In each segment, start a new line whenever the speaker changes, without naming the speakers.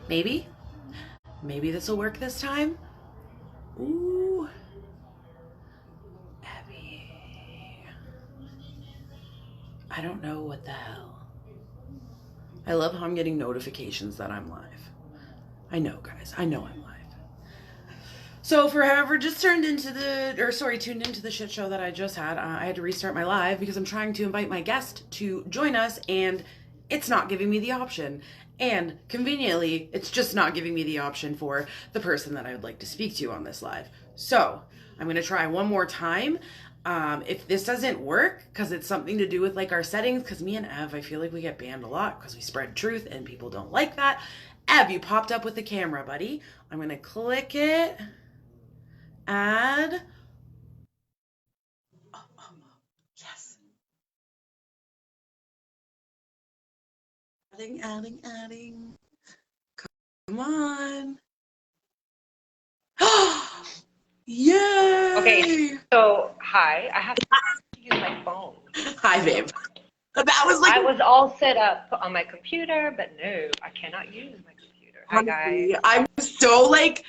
Maybe? Maybe this will work this time? Ooh, Abby. I don't know what the hell. I love how I'm getting notifications that I'm live. I know, guys. I know I'm live. So for whoever just tuned into the shit show that I just had, I had to restart my live because I'm trying to invite my guest to join us, and it's not giving me the option. And conveniently, it's just not giving me the option for the person that I would like to speak to on this live. So I'm going to try one more time. If this doesn't work, because it's something to do with like our settings, because me and Ev, I feel like we get banned a lot because we spread truth and people don't like that. Ev, you popped up with the camera, buddy. I'm going to click it. Add. Yes. Adding. Come on.
Okay,
Yay!
so hi, I have to use my phone.
Hi, babe. That was like,
I was all set up on my computer, but no, I cannot use my computer. Hi, guys.
honestly, I'm so like,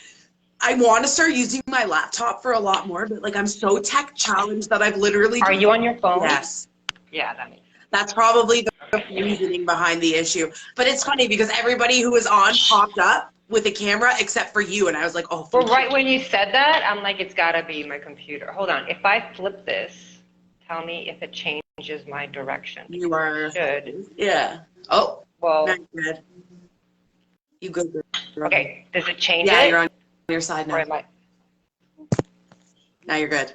I want to start using my laptop for a lot more, but like, I'm so tech challenged that I've literally
Are
just,
you on your phone?
yes.
Yeah, that makes
That's probably the reasoning behind the issue. But it's funny because everybody who was on popped up with a camera except for you, and I was like, oh,
Well,
thank you.
right when you said that, I'm like, it's gotta be my computer. Hold on. If I flip this, tell me if it changes my direction.
You are,
It should.
yeah. Oh, now
Well,
you're good. You good, girl.
okay. Does it change
Yeah, you're
it?
on your side
Or
now.
am I?
Now you're good.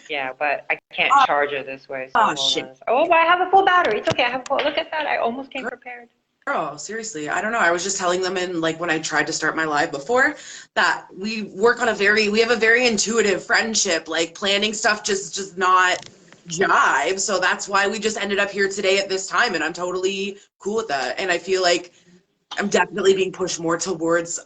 Yeah, but I can't
Oh,
charge it this way, so
oh,
hold
shit.
on. Oh, but I have a full battery. It's okay. I have a full. Look at that. I almost came prepared.
Girl, seriously, I don't know. I was just telling them in like when I tried to start my live before that we have a very intuitive friendship. Like planning stuff just not jive. So that's why we just ended up here today at this time, and I'm totally cool with that. And I feel like I'm definitely being pushed more towards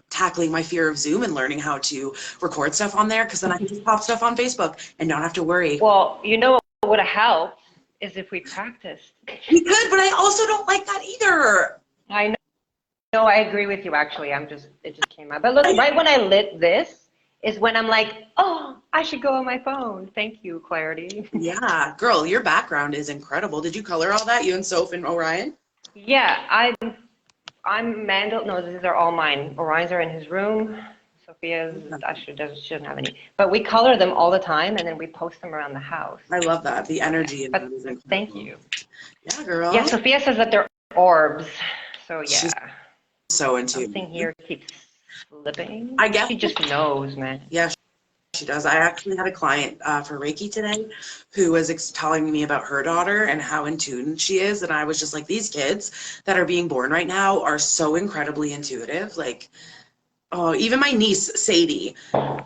tackling my fear of Zoom and learning how to record stuff on there because then I can just pop stuff on Facebook and not have to worry.
Well, you know what would have helped is if we practiced.
We could, but I also don't like that either.
I know. No, I agree with you. Actually, it just came out. But look, right when I lit this is when I'm like, oh, I should go on my phone. Thank you, Clarity.
Yeah, girl, your background is incredible. Did you color all that, you and Soph and Orion?
Yeah, I'm Mandel. No, these are all mine. Orion's are in his room. Sophia's actually doesn't have any. But we color them all the time, and then we post them around the house.
I love that. The
Yeah,
energy in
but
that is
thank
incredible.
you.
Yeah,
Yeah,
girl.
Sophia says that they're orbs. So
She's
yeah,
so into
something
it.
here keeps slipping.
I guess,
She just knows, man.
yeah, she does. I actually had a client for Reiki today who was telling me about her daughter and how in tune she is. And I was just like, these kids that are being born right now are so incredibly intuitive. Like, oh, even my niece, Sadie,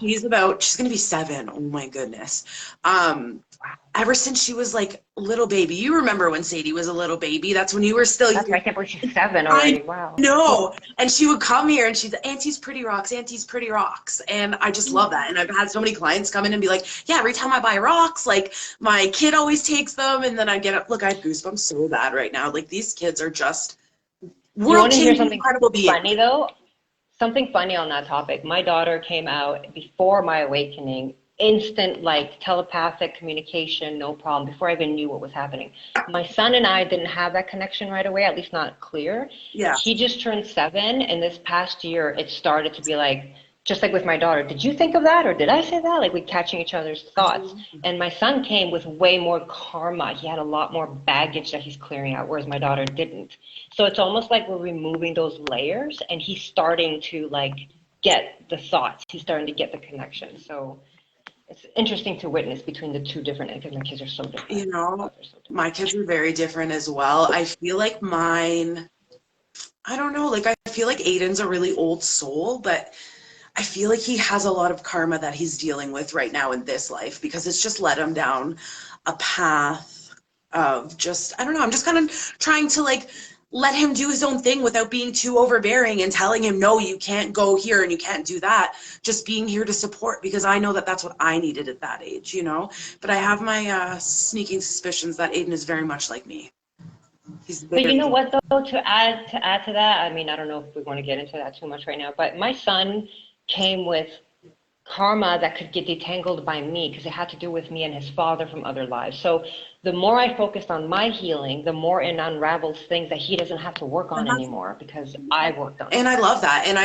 she's going to be 7. Oh my goodness. Ever since she was like little baby, you remember when Sadie was a little baby? That's when you were still
That's
here.
right. I can't believe she's 7
I
already. Wow.
know. And she would come here and she's Auntie's Pretty Rocks, Auntie's Pretty Rocks. And I just love that. And I've had so many clients come in and be like, yeah, every time I buy rocks, like my kid always takes them. And then I get up, look, I have goosebumps so bad right now. Like these kids are just
You want to hear
world-changing,
something
incredible beings.
funny though? Something funny on that topic. My daughter came out before my awakening, instant like telepathic communication, no problem, before I even knew what was happening. My son and I didn't have that connection right away, at least not clear.
Yeah.
He just turned 7, and this past year it started to be like, just like with my daughter, did you think of that or did I say that? Like we catching each other's thoughts. And my son came with way more karma. He had a lot more baggage that he's clearing out, whereas my daughter didn't. So it's almost like we're removing those layers, and he's starting to like get the thoughts. He's starting to get the connection. So it's interesting to witness between the two different, because my kids are so different.
You know,
Both are so different.
my kids are very different as well. I feel like mine, I don't know, like I feel like Aiden's a really old soul, but I feel like he has a lot of karma that he's dealing with right now in this life because it's just led him down a path of just, I don't know, I'm just kind of trying to like let him do his own thing without being too overbearing and telling him, no, you can't go here and you can't do that. Just being here to support because I know that that's what I needed at that age, you know? But I have my sneaking suspicions that Aiden is very much like me. He's
But you know
very,
what though, to that, I mean, I don't know if we want to get into that too much right now, but my son came with karma that could get detangled by me because it had to do with me and his father from other lives. So the more I focused on my healing, the more it unravels things that he doesn't have to work on anymore because I worked on
and
it.
I love that. And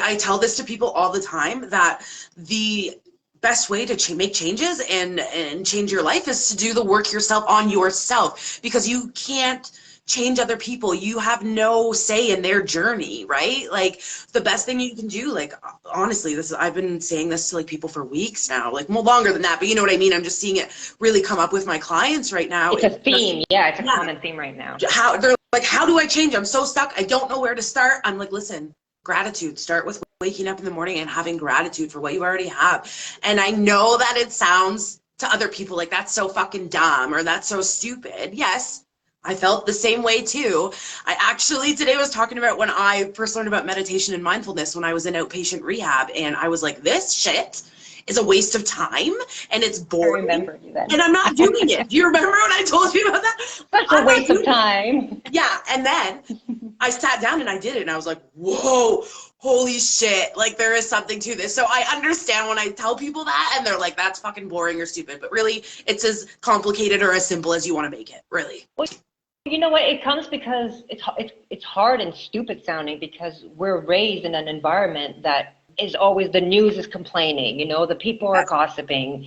I tell this to people all the time that the best way to make changes and change your life is to do the work yourself on yourself, because you can't change other people. You have no say in their journey, right? Like the best thing you can do, like honestly, this is, I've been saying this to like people for weeks now, like more longer than that, but you know what I mean? I'm just seeing it really come up with my clients right now.
It's a
It's just,
theme. Yeah, it's a
yeah,
common theme right now.
how they're like, how do I change? I'm so stuck. I don't know where to start. I'm like, listen, gratitude. Start with waking up in the morning and having gratitude for what you already have. And I know that it sounds to other people like that's so fucking dumb or that's so stupid. Yes, I felt the same way too. I actually today was talking about when I first learned about meditation and mindfulness when I was in outpatient rehab, and I was like, this shit is a waste of time and it's
I
boring
remember you then.
and I'm not doing it. Do you remember when I told you about that?
Such a
I'm not
waste of
doing it.
time.
Yeah, and then I sat down and I did it, and I was like, whoa, holy shit, like there is something to this. So I understand when I tell people that, and they're like, that's fucking boring or stupid, but really, it's as complicated or as simple as you want to make it, really.
Well, you know what? It comes because it's hard and stupid sounding because we're raised in an environment that is always the news is complaining. You know, the people are gossiping.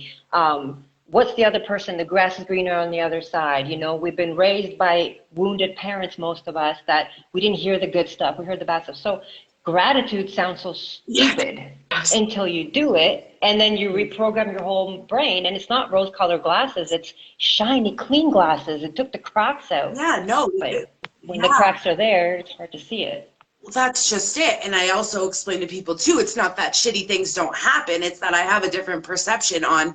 What's the other person? The grass is greener on the other side. You know, we've been raised by wounded parents, most of us, that we didn't hear the good stuff. We heard the bad stuff. So gratitude sounds so
Yes.
stupid until you do it, and then you reprogram your whole brain, and it's not rose-colored glasses, it's shiny, clean glasses. It took the cracks out,
Yeah, no,
but when the
yeah.
cracks are there, it's hard to see it.
Well, that's just it. And I also explain to people too, it's not that shitty things don't happen. It's that I have a different perception on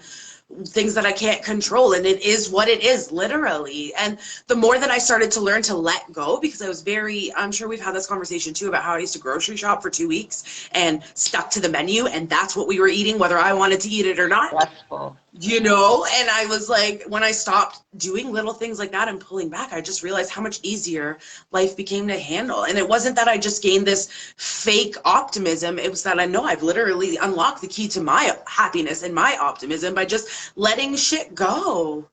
things that I can't control. And it is what it is, literally. And the more that I started to learn to let go, because I was very, I'm sure we've had this conversation too about how I used to grocery shop for 2 weeks and stuck to the menu. And that's what we were eating, whether I wanted to eat it or not.
Stressful.
You know, and I was like, when I stopped doing little things like that and pulling back, I just realized how much easier life became to handle. And it wasn't that I just gained this fake optimism. It was that I know I've literally unlocked the key to my happiness and my optimism by just letting shit go.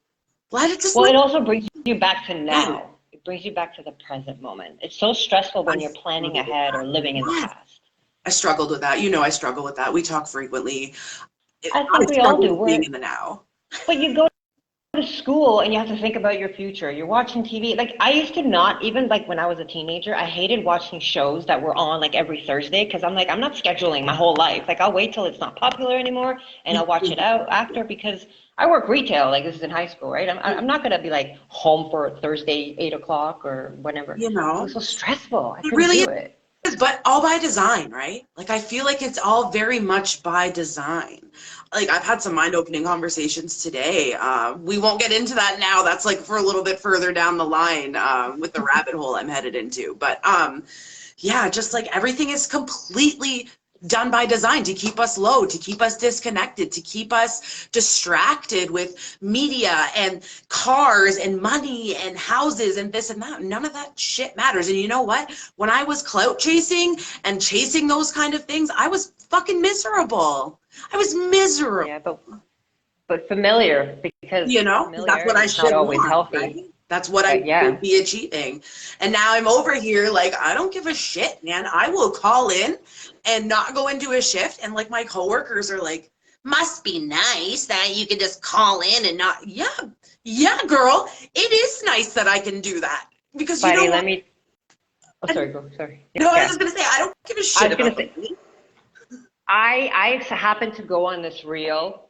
Let it just
Well,
let
it also brings you back to
go.
now. It brings you back to the present moment. It's so stressful
I
when you're planning
struggled with
ahead
that.
or living in the
Yes,
past.
I struggled with that. You know, I struggle with that. We talk frequently.
I
I
think we all
struggle
do.
with being in the now.
But you go to school and you have to think about your future. You're watching TV. Like I used to not, even like when I was a teenager, I hated watching shows that were on like every Thursday because I'm like, I'm not scheduling my whole life. Like I'll wait till it's not popular anymore and I'll watch it out after because I work retail. Like this is in high school, right? I'm not gonna be like home for Thursday 8 o'clock or whenever.
You
It
know,
was so stressful. I
it
couldn't
really
do
is.
it.
But all by design, right? Like I feel like it's all very much by design. Like I've had some mind-opening conversations today. We won't get into that now. That's like for a little bit further down the line with the rabbit hole I'm headed into. But yeah, just like everything is completely done by design to keep us low, to keep us disconnected, to keep us distracted with media and cars and money and houses and this and that. None of that shit matters. And you know what? When I was clout chasing and chasing those kind of things, I was fucking miserable. I was miserable.
Yeah, but familiar because
You know, that's what
familiarity
I
is not
should
always
want,
healthy.
right? That's what I
But yeah.
should be achieving. And now I'm over here, like, I don't give a shit, man. I will call in and not go into a shift. And like my coworkers are like, must be nice that you can just call in and not, yeah, yeah, girl. It is nice that I can do that. Because you know
Buddy,
what?
let me. Oh, sorry, go. Sorry.
No, I was
Yeah.
just gonna say I don't give a
I
shit
was gonna
about
say,
me.
I happened to go on this reel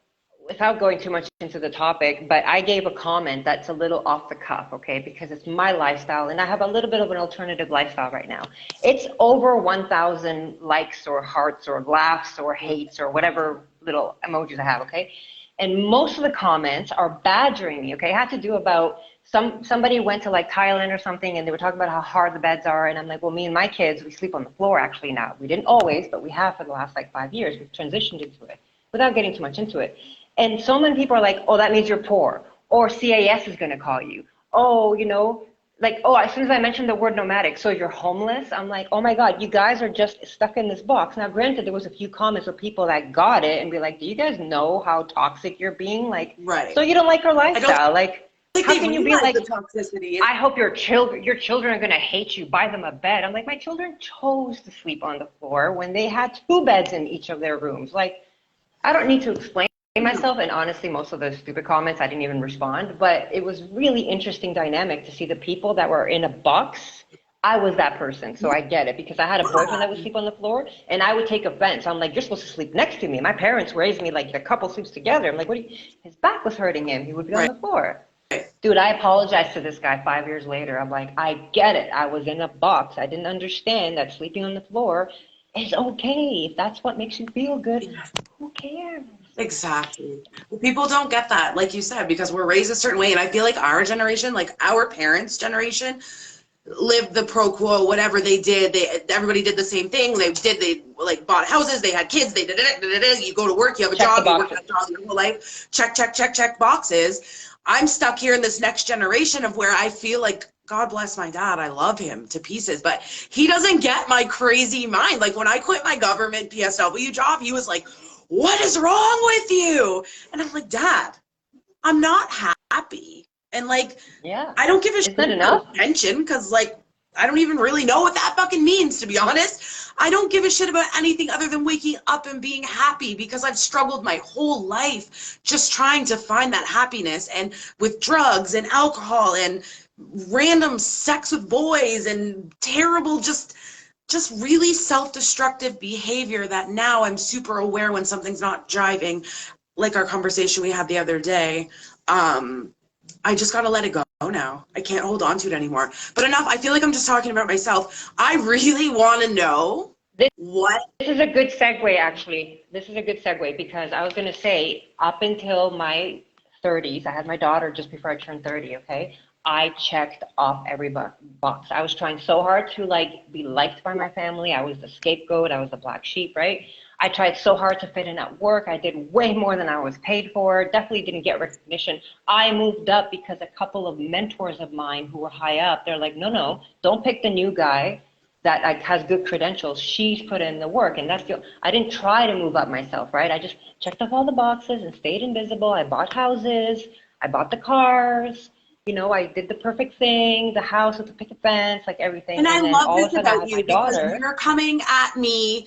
without going too much into the topic, but I gave a comment that's a little off the cuff, okay, because it's my lifestyle and I have a little bit of an alternative lifestyle right now. It's over 1,000 likes or hearts or laughs or hates or whatever little emojis I have, okay? And most of the comments are badgering me, okay? It had to do about somebody went to like Thailand or something and they were talking about how hard the beds are, and I'm like, well, me and my kids, we sleep on the floor actually now. We didn't always, but we have for the last like 5 years. We've transitioned into it without getting too much into it. And so many people are like, oh, that means you're poor, or CAS is going to call you. Oh, you know, like, oh, as soon as I mentioned the word nomadic, so you're homeless? I'm like, oh my God, you guys are just stuck in this box. Now, granted, there was a few comments of people that got it and be like, do you guys know how toxic you're being? Like,
Right.
so you don't like our
I don't
lifestyle? Like,
think
how
they
can you be
realize the
like,
toxicity.
I hope your children are gonna hate you. Buy them a bed. I'm like, my children chose to sleep on the floor when they had two beds in each of their rooms. Like, I don't need to explain myself, and honestly, most of those stupid comments, I didn't even respond, but it was really interesting dynamic to see the people that were in a box. I was that person, so I get it because I had a boyfriend that would sleep on the floor, and I would take offense. I'm like, you're supposed to sleep next to me. My parents raised me like a couple sleeps together. I'm like, what? His back was hurting him. He would be on
Right.
the floor. Dude, I apologized to this guy 5 years later. I'm like, I get it. I was in a box. I didn't understand that sleeping on the floor is okay. If that's what makes you feel good, who cares?
Exactly. Well, people don't get that, like you said, because we're raised a certain way. And I feel like our generation, like our parents' generation, lived the pro quo, whatever they did. Everybody did the same thing. They like bought houses, they had kids, they did it. You go to work, you have a
Check the
job, you work
boxes.
that job your whole life. Check boxes. I'm stuck here in this next generation of where I feel like, God bless my dad, I love him to pieces, but he doesn't get my crazy mind. Like when I quit my government PSW job, he was like, what is wrong with you? And I'm like, Dad, I'm not happy. And like,
Yeah.
I don't give a
Isn't that
shit about
enough?
attention because like, I don't even really know what that fucking means, to be honest. I don't give a shit about anything other than waking up and being happy because I've struggled my whole life just trying to find that happiness, and with drugs and alcohol and random sex with boys and terrible just really self-destructive behavior that now I'm super aware when something's not driving, like our conversation we had the other day. I just gotta let it go now. I can't hold on to it anymore. But enough, I feel like I'm just talking about myself. I really want to know
This,
what.
this is a good segue, actually. This is a good segue because I was going to say, up until my 30s, I had my daughter just before I turned 30, okay? I checked off every box. I was trying so hard to like be liked by my family. I was the scapegoat. I was the black sheep, right? I tried so hard to fit in at work. I did way more than I was paid for. Definitely didn't get recognition. I moved up because a couple of mentors of mine who were high up, they're like, no, no, don't pick the new guy that like has good credentials. She's put in the work, and that's the. I didn't try to move up myself, right? I just checked off all the boxes and stayed invisible. I bought houses, I bought the cars, I did the perfect thing, the house with the picket fence, like everything.
And I
And then
love
all of
this
a sudden, I
about
had my
you because
daughter.
you're coming at me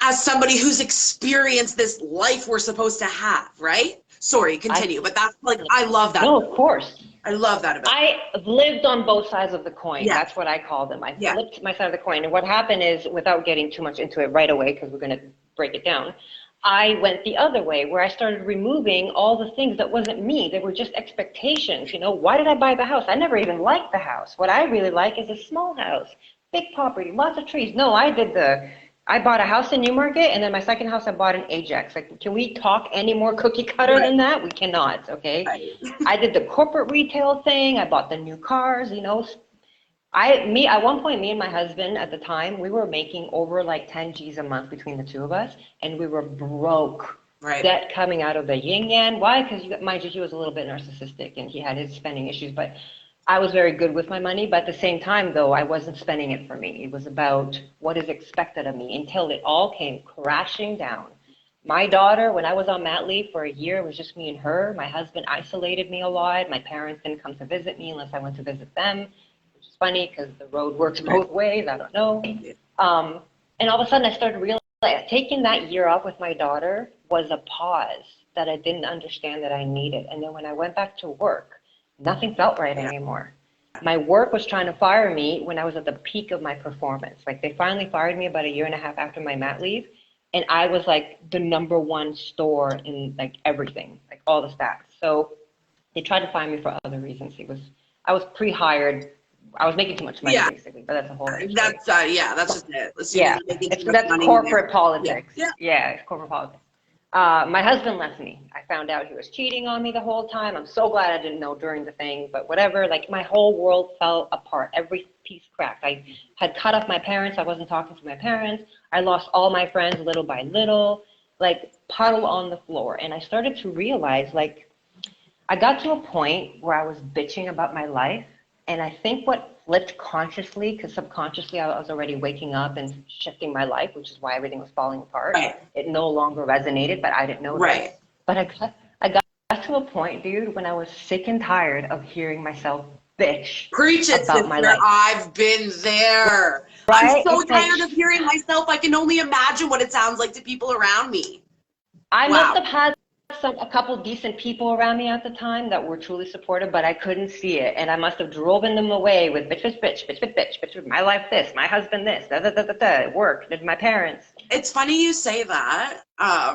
as somebody who's experienced this life we're supposed to have, right? Sorry,
I
continue. But that's like, I love that
no,
about
of
you.
course.
I love that about
I lived on both sides of the coin.
you. Yeah,
That's what I call them. I
yeah.
flipped my side of the coin. And what happened is, without getting too much into it right away, because we're going to break it down, I went the other way where I started removing all the things that wasn't me. They were just expectations. Why did I buy the house? I never even liked the house. What I really like is a small house, big property, lots of trees. No, I bought a house in Newmarket, and then my second house I bought in Ajax. Like, can we talk any more cookie cutter
Right,
than that? We cannot, okay?
right.
I did the corporate retail thing. I bought the new cars. At one point, me and my husband at the time, we were making over like 10 G's a month between the two of us, and we were broke.
Right.
Debt coming out of the yin yang. Why? Because mind you, he was a little bit narcissistic and he had his spending issues, but I was very good with my money. But at the same time, though, I wasn't spending it for me. It was about what is expected of me until it all came crashing down. My daughter, when I was on mat leave for a year, it was just me and her. My husband isolated me a lot. My parents didn't come to visit me unless I went to visit them, which is funny because the road works
Right.
both ways. I don't know.
Yeah.
And all of a sudden, I started realizing taking that year off with my daughter was a pause that I didn't understand that I needed. And then when I went back to work, nothing felt right
Yeah.
anymore. My work was trying to fire me when I was at the peak of my performance. Like they finally fired me about a year and a half after my mat leave. And I was like the number one store in like everything, like all the stats. So they tried to fire me for other reasons. I was pre-hired. I was making too much money
Yeah.
basically, but that's a whole other story.
That's just it. As soon as
Yeah,
you're making too much
that's
money,
corporate
yeah.
politics.
Yeah.
Yeah, it's corporate politics. My husband left me. I found out he was cheating on me the whole time. I'm so glad I didn't know during the thing, but whatever. Like my whole world fell apart. Every piece cracked. I had cut off my parents. I wasn't talking to my parents. I lost all my friends little by little, like puddle on the floor. And I started to realize, like, I got to a point where I was bitching about my life, And I think what flipped consciously, because subconsciously I was already waking up and shifting my life, which is why everything was falling apart.
Right.
It no longer resonated, but I didn't know
Right.
this. But I got to a point, dude, when I was sick and tired of hearing myself bitch
Preach it,
about my
sister.
life.
I've been there.
Right?
I'm so
It's like,
tired of hearing myself. I can only imagine what it sounds like to people around me.
I
Wow.
must have had a couple decent people around me at the time that were truly supportive, but I couldn't see it. And I must have driven them away with bitch, bitch, bitch, bitch, bitch, bitch, bitch, my life this, my husband this, da, da, da, da, da, work, my parents.
It's funny you say that.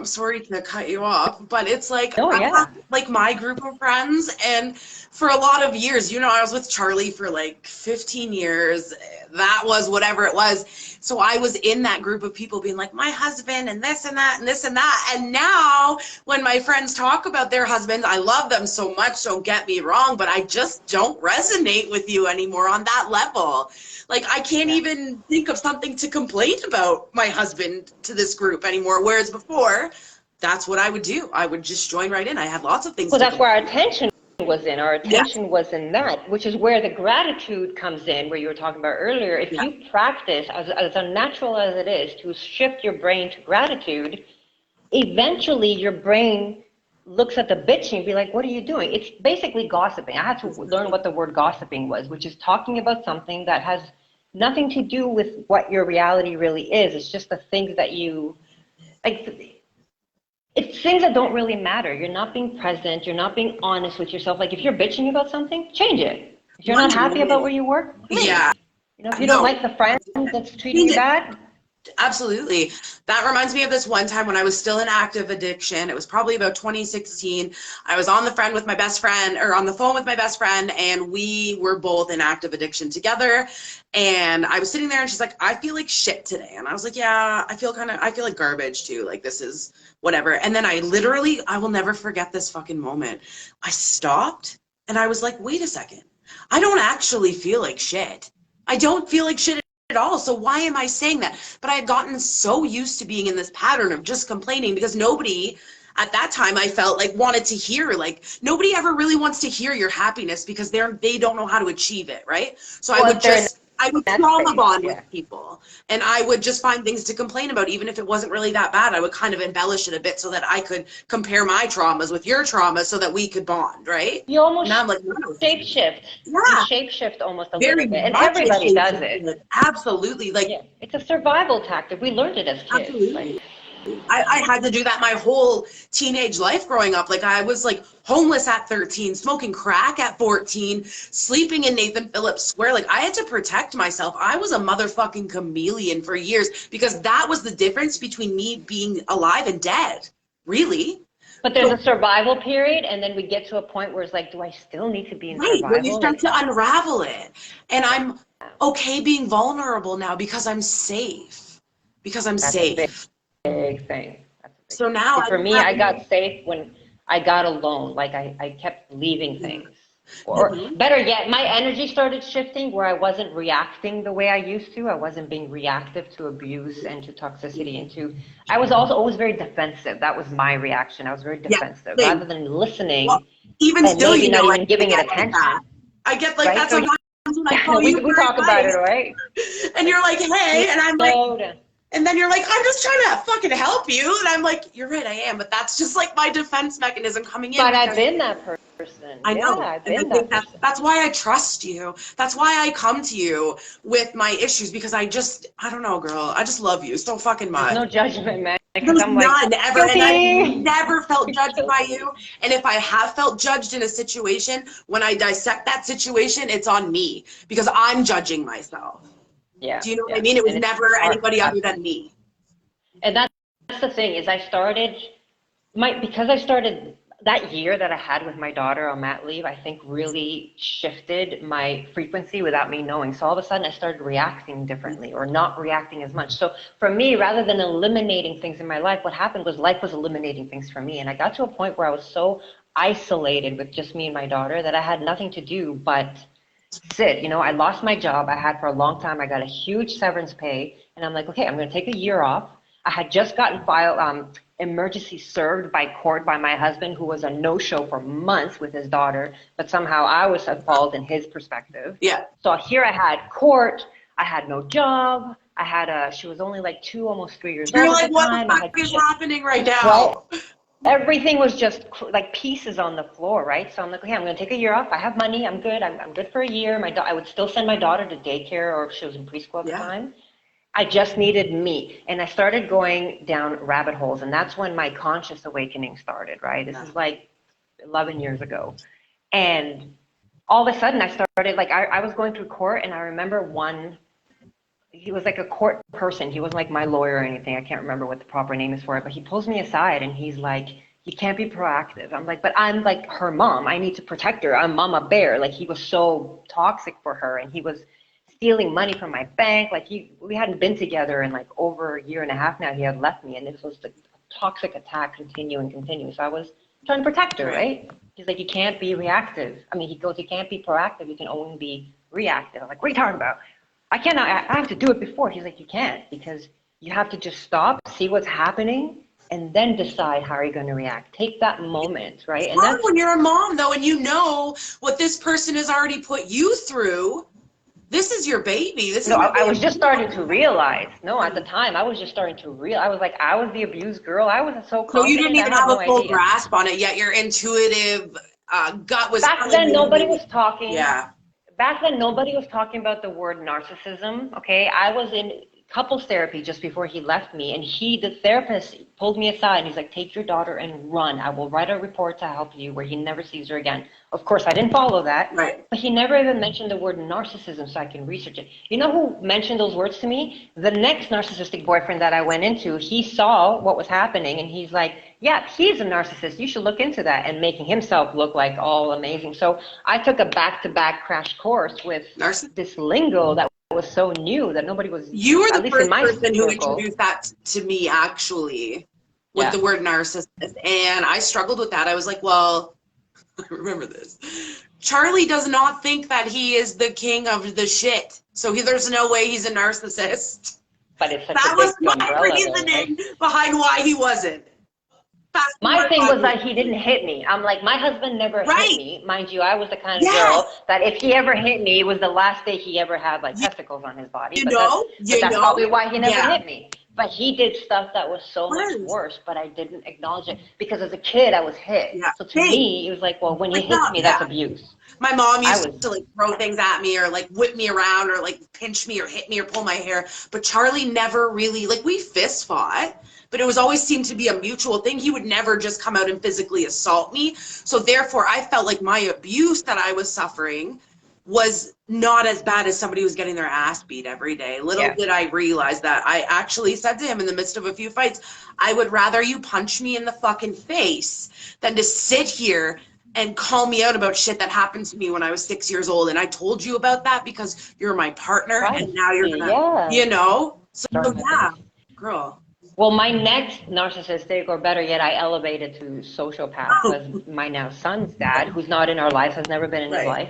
Sorry to cut you off, but it's like,
Oh,
I
yeah.
have like my group of friends, and for a lot of years, you know, I was with Charlie for like 15 years. That was whatever it was. So I was in that group of people being like, my husband and this and that and this and that. And now when my friends talk about their husbands, I love them so much, don't get me wrong, but I just don't resonate with you anymore on that level. Like, I can't even think of something to complain about my husband to this group anymore. Whereas before, that's what I would do. I would just join right in. I had lots of things
Well,
to
that's where our
complain
attention was in. Our attention was in that, which is where the gratitude comes in, where you were talking about earlier. If you practice, as unnatural as it is, to shift your brain to gratitude, eventually your brain looks at the bitching and be like, what are you doing? It's basically gossiping. I had to learn what the word gossiping was, which is talking about something that has nothing to do with what your reality really is. It's just the things that you, like, it's things that don't really matter. You're not being present. You're not being honest with yourself. Like, if you're bitching about something, change it. If you're not happy about where you work, leave.
Yeah.
You know, if you don't like the friend that's treating you bad,
Absolutely. That reminds me of this one time when I was still in active addiction. It was probably about 2016. I was on the phone with my best friend, and we were both in active addiction together. And I was sitting there and she's like, I feel like shit today. And I was like, yeah, I feel like garbage too. Like, this is whatever. And then I will never forget this fucking moment. I stopped and I was like, wait a second. I don't actually feel like shit. I don't feel like shit at all. So why am I saying that? But I had gotten so used to being in this pattern of just complaining because nobody at that time I felt like wanted to hear, like, nobody ever really wants to hear your happiness because they don't know how to achieve it, right? So I would trauma bond with people, and I would just find things to complain about, even if it wasn't really that bad. I would kind of embellish it a bit so that I could compare my traumas with your traumas so that we could bond, right?
you almost
And I'm like, no.
shapeshift.
Yeah.
You shapeshift almost a little bit. And
much
everybody does it.
Absolutely. Like,
Yeah, it's a survival tactic. We learned it as kids.
absolutely.
Like,
I had to do that my whole teenage life growing up. Like, I was like homeless at 13, smoking crack at 14, sleeping in Nathan Phillips Square. Like, I had to protect myself. I was a motherfucking chameleon for years because that was the difference between me being alive and dead. Really.
but there's a survival period, and then we get to a point where it's like, do I still need to be in
Right, where you
survival?
start to unravel it. And I'm okay being vulnerable now because I'm safe. Because I'm
That's
safe.
a big thing.
So now
For me, I got safe when I got alone. Like, I kept leaving things. Or better yet, my energy started shifting where I wasn't reacting the way I used to. I wasn't being reactive to abuse and to toxicity I was also always very defensive. That was my reaction. I was very defensive rather than listening
even
and
still,
maybe
you know,
not even giving it attention.
That. I get like,
right?
that's
So
sometimes when I call you
we talk about it, right?
and you're like, hey, and I'm like, and then you're like, I'm just trying to fucking help you. And I'm like, you're right, I am. But that's just like my defense mechanism coming in.
But I've been that person.
I know.
Yeah, I've
and
been
I think
that person.
that's why I trust you. That's why I come to you with my issues, because I don't know, girl. I just love you so fucking much.
There's no judgment, man.
There's
I'm
none
like,
ever. And I've never felt judged by you. And if I have felt judged in a situation, when I dissect that situation, it's on me because I'm judging myself.
Yeah.
Do you know what I mean? It was never anybody other than me.
And that's the thing is because I started that year that I had with my daughter on mat leave, I think really shifted my frequency without me knowing. So all of a sudden I started reacting differently or not reacting as much. So for me, rather than eliminating things in my life, what happened was life was eliminating things for me. And I got to a point where I was so isolated with just me and my daughter that I had nothing to do but sit. You know, I lost my job I had for a long time. I got a huge severance pay and I'm like, okay, I'm going to take a year off. I had just gotten filed emergency served by court by my husband, who was a no-show for months with his daughter, but somehow I was at fault in his perspective.
Yeah.
So here I had court, I had no job, she was only like 2, almost 3 years old
You're
at
like,
the
what
time.
the fuck is happening right now?
Right? Everything was just like pieces on the floor, right? So I'm like, okay, I'm going to take a year off. I have money. I'm good. I'm good for a year. I would still send my daughter to daycare, or if she was in preschool at the time. I just needed me. And I started going down rabbit holes. And that's when my conscious awakening started, right? This is like 11 years ago. And all of a sudden I started, like, I was going through court, and I remember he was like a court person. He wasn't like my lawyer or anything. I can't remember what the proper name is for it, but he pulls me aside and he's like, you can't be proactive. I'm like, but I'm like her mom. I need to protect her. I'm Mama Bear. Like, he was so toxic for her, and he was stealing money from my bank. Like, we hadn't been together in like over a year and a half now. He had left me, and this was the toxic attack continue. So I was trying to protect her, right? He's like, you can't be reactive. I mean, he goes, you can't be proactive. You can only be reactive. I'm like, what are you talking about? I have to do it before. He's like, you can't, because you have to just stop, see what's happening, and then decide how you're going to react. Take that moment, right?
It's hard when you're a mom, though, and you know what this person has already put you through. This is your baby.
I was just starting to realize. No, at the time, I was just starting to realize. I was like, I was the abused girl. I was so confident.
So you didn't even have a full grasp on it yet. Your intuitive gut was.
Back then, nobody was talking.
Yeah.
Back then, nobody was talking about the word narcissism, okay? I was in couples therapy just before he left me, and the therapist, pulled me aside, and he's like, take your daughter and run. I will write a report to help you where he never sees her again. Of course, I didn't follow that,
right?
But he never even mentioned the word narcissism, so I can research it. You know who mentioned those words to me? The next narcissistic boyfriend that I went into, he saw what was happening, and he's like, yeah, he's a narcissist. You should look into that, and making himself look like all amazing. So I took a back-to-back crash course with this lingo that was so new that nobody was.
You were the first person who introduced that to me, actually, with the word narcissist, and I struggled with that. I was like, well, remember this. Charlie does not think that he is the king of the shit, so there's no way he's a narcissist.
But it's such
that
a
was
big
my reasoning behind why he wasn't.
My thing was that he didn't hit me. I'm like, my husband never hit me. Mind you, I was the kind of girl that if he ever hit me, it was the last day he ever had like testicles on his body. That's probably why he never hit me. But he did stuff that was so much worse, but I didn't acknowledge it because as a kid I was hit. Yeah. So to me, it was like, well, when you hit me, that's abuse.
My mom used to like throw things at me or like whip me around or like pinch me or hit me or pull my hair. But Charlie never really, like, we fist fought, but it was always seemed to be a mutual thing. He would never just come out and physically assault me. So therefore I felt like my abuse that I was suffering was not as bad as somebody who's getting their ass beat every day. Little did I realize that. I actually said to him in the midst of a few fights, I would rather you punch me in the fucking face than to sit here and call me out about shit that happened to me when I was 6 years old. And I told you about that because you're my partner and now you're gonna, you know? So yeah, girl.
Well, my next narcissistic, or better yet, I elevated to sociopath, was my now son's dad, who's not in our life, has never been in his life.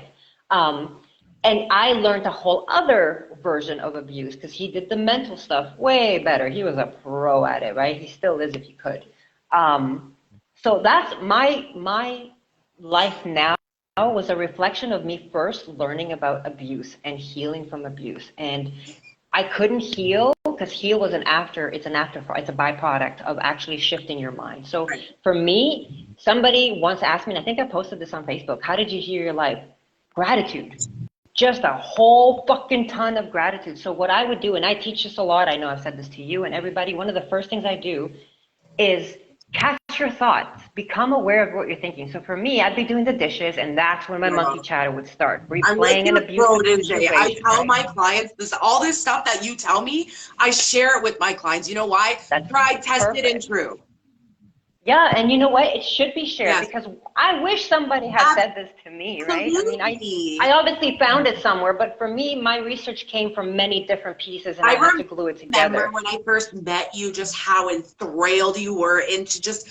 And I learned a whole other version of abuse because he did the mental stuff way better. He was a pro at it, right? He still is if he could. So that's my life now was a reflection of me first learning about abuse and healing from abuse. And I couldn't heal because heal was it's a byproduct of actually shifting your mind. So for me, somebody once asked me, and I think I posted this on Facebook, how did you heal your life? Gratitude. Just a whole fucking ton of gratitude. So what I would do, and I teach this a lot, I know I've said this to you and everybody, one of the first things I do is catch your thoughts. Become aware of what you're thinking. So for me, I'd be doing the dishes, and that's when my monkey chatter would start. Replaying an abusive situation.
I tell my clients all this stuff that you tell me, I share it with my clients. You know why? Tried, tested, and true.
Yeah, and you know what? It should be shared because I wish somebody had said this to me, right? I mean, I obviously found it somewhere, but for me, my research came from many different pieces, and I had to glue it together.
I remember when I first met you, just how enthralled you were into just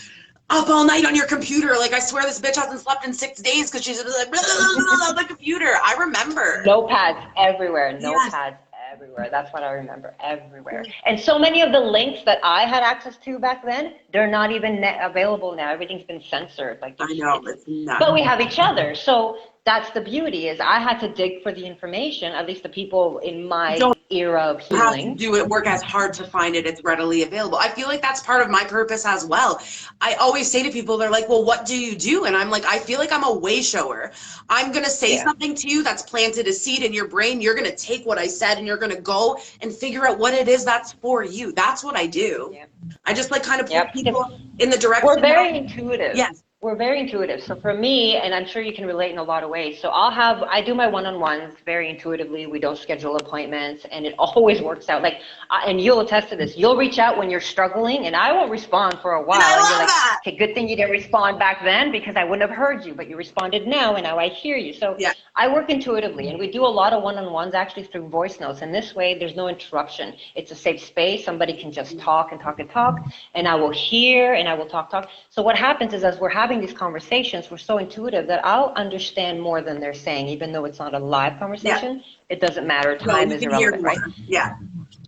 up all night on your computer. Like, I swear this bitch hasn't slept in 6 days because she's like, blah, blah, blah, blah, the computer. I remember.
Notepads everywhere. Notepads everywhere. That's what I remember, everywhere. And so many of the links that I had access to back then, they're not even available now. Everything's been censored. Like,
I know, it's nuts.
but we have each other. So that's the beauty, is I had to dig for the information, at least the people in my era of healing.
Have to do it, work as hard to find it. It's readily available. I feel like that's part of my purpose as well. I always say to people, they're like, well, what do you do? And I'm like, I feel like I'm a way shower. I'm going to say something to you that's planted a seed in your brain. You're going to take what I said and you're going to go and figure out what it is that's for you. That's what I do. Yeah. I just like kind of put people in the direction.
We're very intuitive.
Yes.
We're very intuitive. So for me, and I'm sure you can relate in a lot of ways, so I do my one-on-ones very intuitively. We don't schedule appointments, and it always works out. Like, and you'll attest to this. You'll reach out when you're struggling, and I won't respond for a while.
And
you're like,
that.
Okay, good thing you didn't respond back then, because I wouldn't have heard you, but you responded now, and now I hear you. So I work intuitively, and we do a lot of one-on-ones actually through voice notes. And this way, there's no interruption. It's a safe space. Somebody can just talk and talk and talk, and I will hear, and I will talk. So what happens is, as we're having these conversations, we're so intuitive that I'll understand more than they're saying, even though it's not a live conversation. It doesn't matter. Time is irrelevant, right?
Yeah.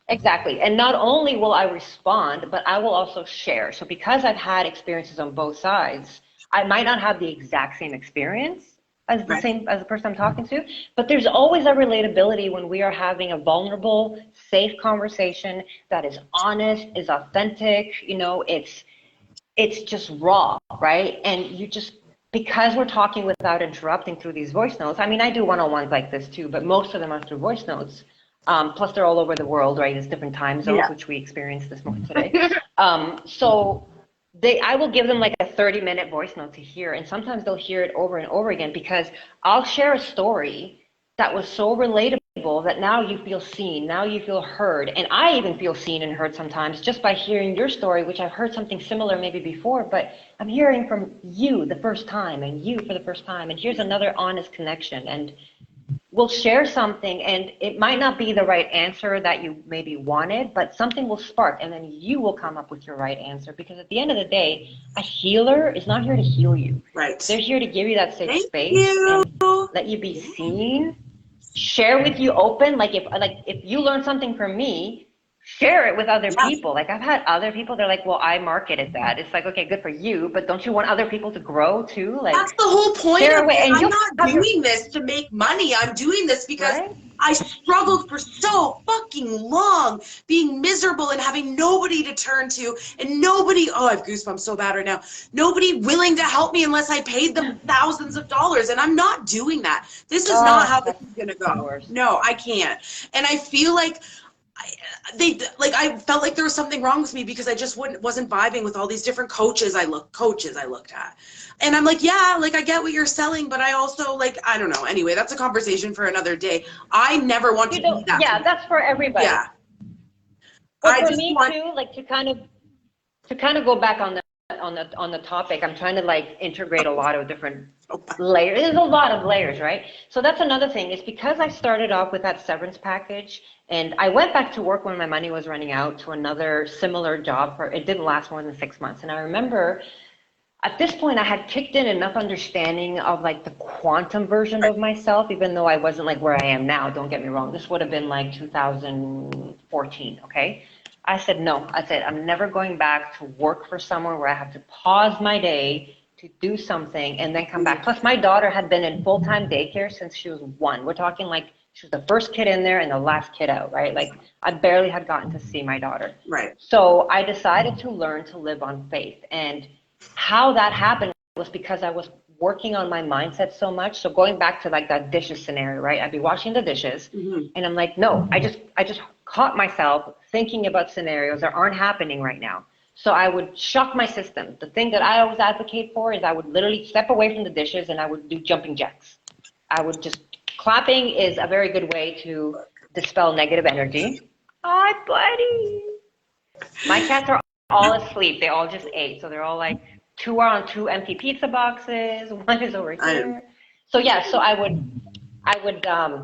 Exactly. And not only will I respond, but I will also share. So because I've had experiences on both sides, I might not have the exact same experience as the person I'm talking to, but there's always a relatability when we are having a vulnerable, safe conversation that is honest, is authentic. It's just raw, right? And because we're talking without interrupting through these voice notes. I mean, I do one-on-ones like this too, but most of them are through voice notes. Plus they're all over the world, right? It's different time zones, which we experienced this morning today. So I will give them like a 30-minute voice note to hear, and sometimes they'll hear it over and over again, because I'll share a story that was so relatable that now you feel seen, now you feel heard. And I even feel seen and heard sometimes just by hearing your story, which I've heard something similar maybe before, but I'm hearing from you the first time, and you for the first time, and here's another honest connection. And we'll share something, and it might not be the right answer that you maybe wanted, but something will spark, and then you will come up with your right answer. Because at the end of the day, a healer is not here to heal you.
Right.
They're here to give you that safe space and let you be seen. Share with you open, like if you learn something from me, share it with other people. Like, I've had other people, they're like, well, I marketed that. It's like, okay, good for you, but don't you want other people to grow too? Like,
that's the whole point of it.
And
I'm not doing this to make money. I'm doing this because I struggled for so fucking long, being miserable and having nobody to turn to, and nobody, I have goosebumps so bad right now, nobody willing to help me unless I paid them thousands of dollars, and I'm not doing that. This is not how this is gonna go. No, I can't. And I feel like I felt like there was something wrong with me because I just wasn't vibing with all these different coaches I looked at. And I'm like, yeah, like, I get what you're selling, but I also, like, I don't know. Anyway, that's a conversation for another day. I never want to be that.
Yeah, that's for everybody.
Yeah.
But for me too, like, to kind of go back on the topic, I'm trying to like integrate a lot of different layers. There's a lot of layers, right? So that's another thing, is because I started off with that severance package, and I went back to work when my money was running out to another similar job. It didn't last more than 6 months. And I remember at this point I had kicked in enough understanding of like the quantum version of myself, even though I wasn't like where I am now. Don't get me wrong. This would have been like 2014, okay? I said, no. I said, I'm never going back to work for someone where I have to pause my day to do something and then come back. Plus, my daughter had been in full-time daycare since she was 1. We're talking like she was the first kid in there and the last kid out, right? Like, I barely had gotten to see my daughter.
Right.
So I decided to learn to live on faith. And how that happened was because I was working on my mindset so much. So going back to like that dishes scenario, right? I'd be washing the dishes and I'm like, no, I just caught myself thinking about scenarios that aren't happening right now. So I would shock my system. The thing that I always advocate for is I would literally step away from the dishes and I would do jumping jacks. Clapping is a very good way to dispel negative energy. Hi, buddy. My cats are all asleep. They all just ate. So they're all like, 2 are on 2 empty pizza boxes. 1 is over here. So yeah, so I would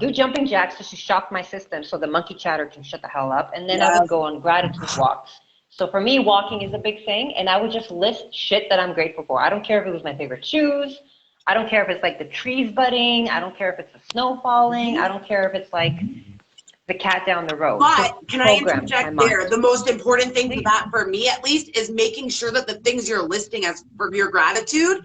do jumping jacks just to shock my system so the monkey chatter can shut the hell up. And then I would go on gratitude walks. So for me, walking is a big thing. And I would just list shit that I'm grateful for. I don't care if it was my favorite shoes. I don't care if it's like the trees budding. I don't care if it's the snow falling. I don't care if it's like the cat down the road.
But can I
Program my
interject
mind.
there? The most important thing for
Please.
that, for me at least, is making sure that the things you're listing as for your gratitude,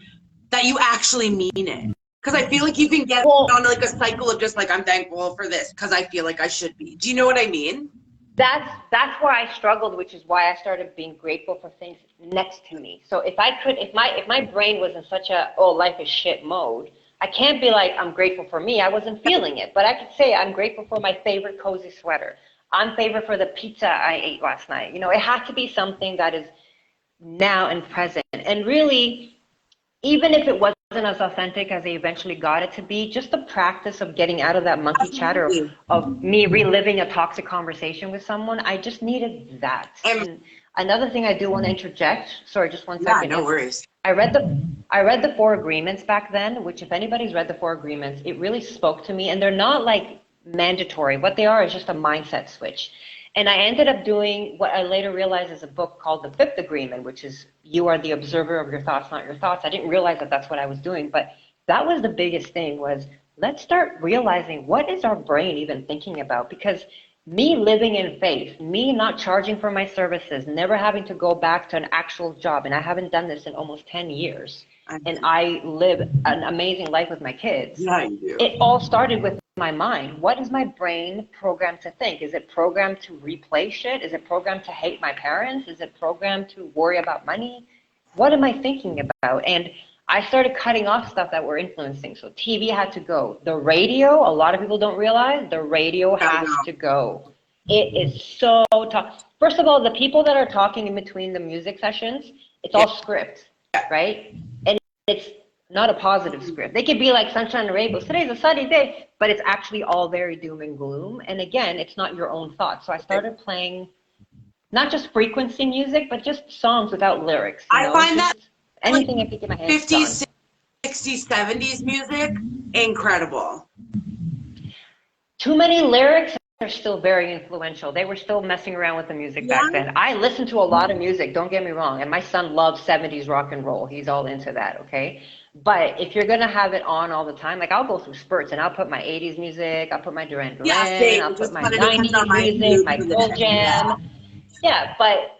that you actually mean it. Because I feel like you can get on like a cycle of just like, I'm thankful for this because I feel like I should be. Do you know what I mean?
That's where I struggled, which is why I started being grateful for things next to me. So if my brain was in such a life is shit mode, I can't be like I'm grateful for me. I wasn't feeling it, but I could say I'm grateful for my favorite cozy sweater. I'm grateful for the pizza I ate last night. You know, it has to be something that is now and present. And really, even if it wasn't as authentic as I eventually got it to be, just the practice of getting out of that monkey chatter of me reliving a toxic conversation with someone, I just needed that. And another thing I do want to interject, sorry, just 1 second.
Yeah, no worries.
I read the Four Agreements back then, which if anybody's read the Four Agreements, it really spoke to me. And they're not like mandatory. What they are is just a mindset switch. And I ended up doing what I later realized is a book called The Fifth Agreement, which is you are the observer of your thoughts, not your thoughts. I didn't realize that that's what I was doing, but that was the biggest thing was let's start realizing what is our brain even thinking about? Because me living in faith, me not charging for my services, never having to go back to an actual job, and I haven't done this in almost 10 years, and I live an amazing life with my kids.
Yeah, you do.
It all started with my mind. What is my brain programmed to think? Is it programmed to replay shit? Is it programmed to hate my parents? Is it programmed to worry about money? What am I thinking about? And I started cutting off stuff that were influencing. So TV had to go. The radio, a lot of people don't realize, the radio has to go. It is so tough. First of all, the people that are talking in between the music sessions, it's all script, right? And it's not a positive script. They could be like sunshine and rainbows. Today's a sunny day, but it's actually all very doom and gloom. And again, it's not your own thoughts. So I started playing not just frequency music, but just songs without lyrics.
I find that
anything I could get my hands
50s, 60s, 70s music, incredible.
Too many lyrics are still very influential. They were still messing around with the music back then. I listened to a lot of music, don't get me wrong, and my son loves 70s rock and roll. He's all into that, okay? But if you're going to have it on all the time, like I'll go through spurts and I'll put my 80s music, I'll put my Duran Duran, I'll put my 90s music, my Gold Jam. Yeah, but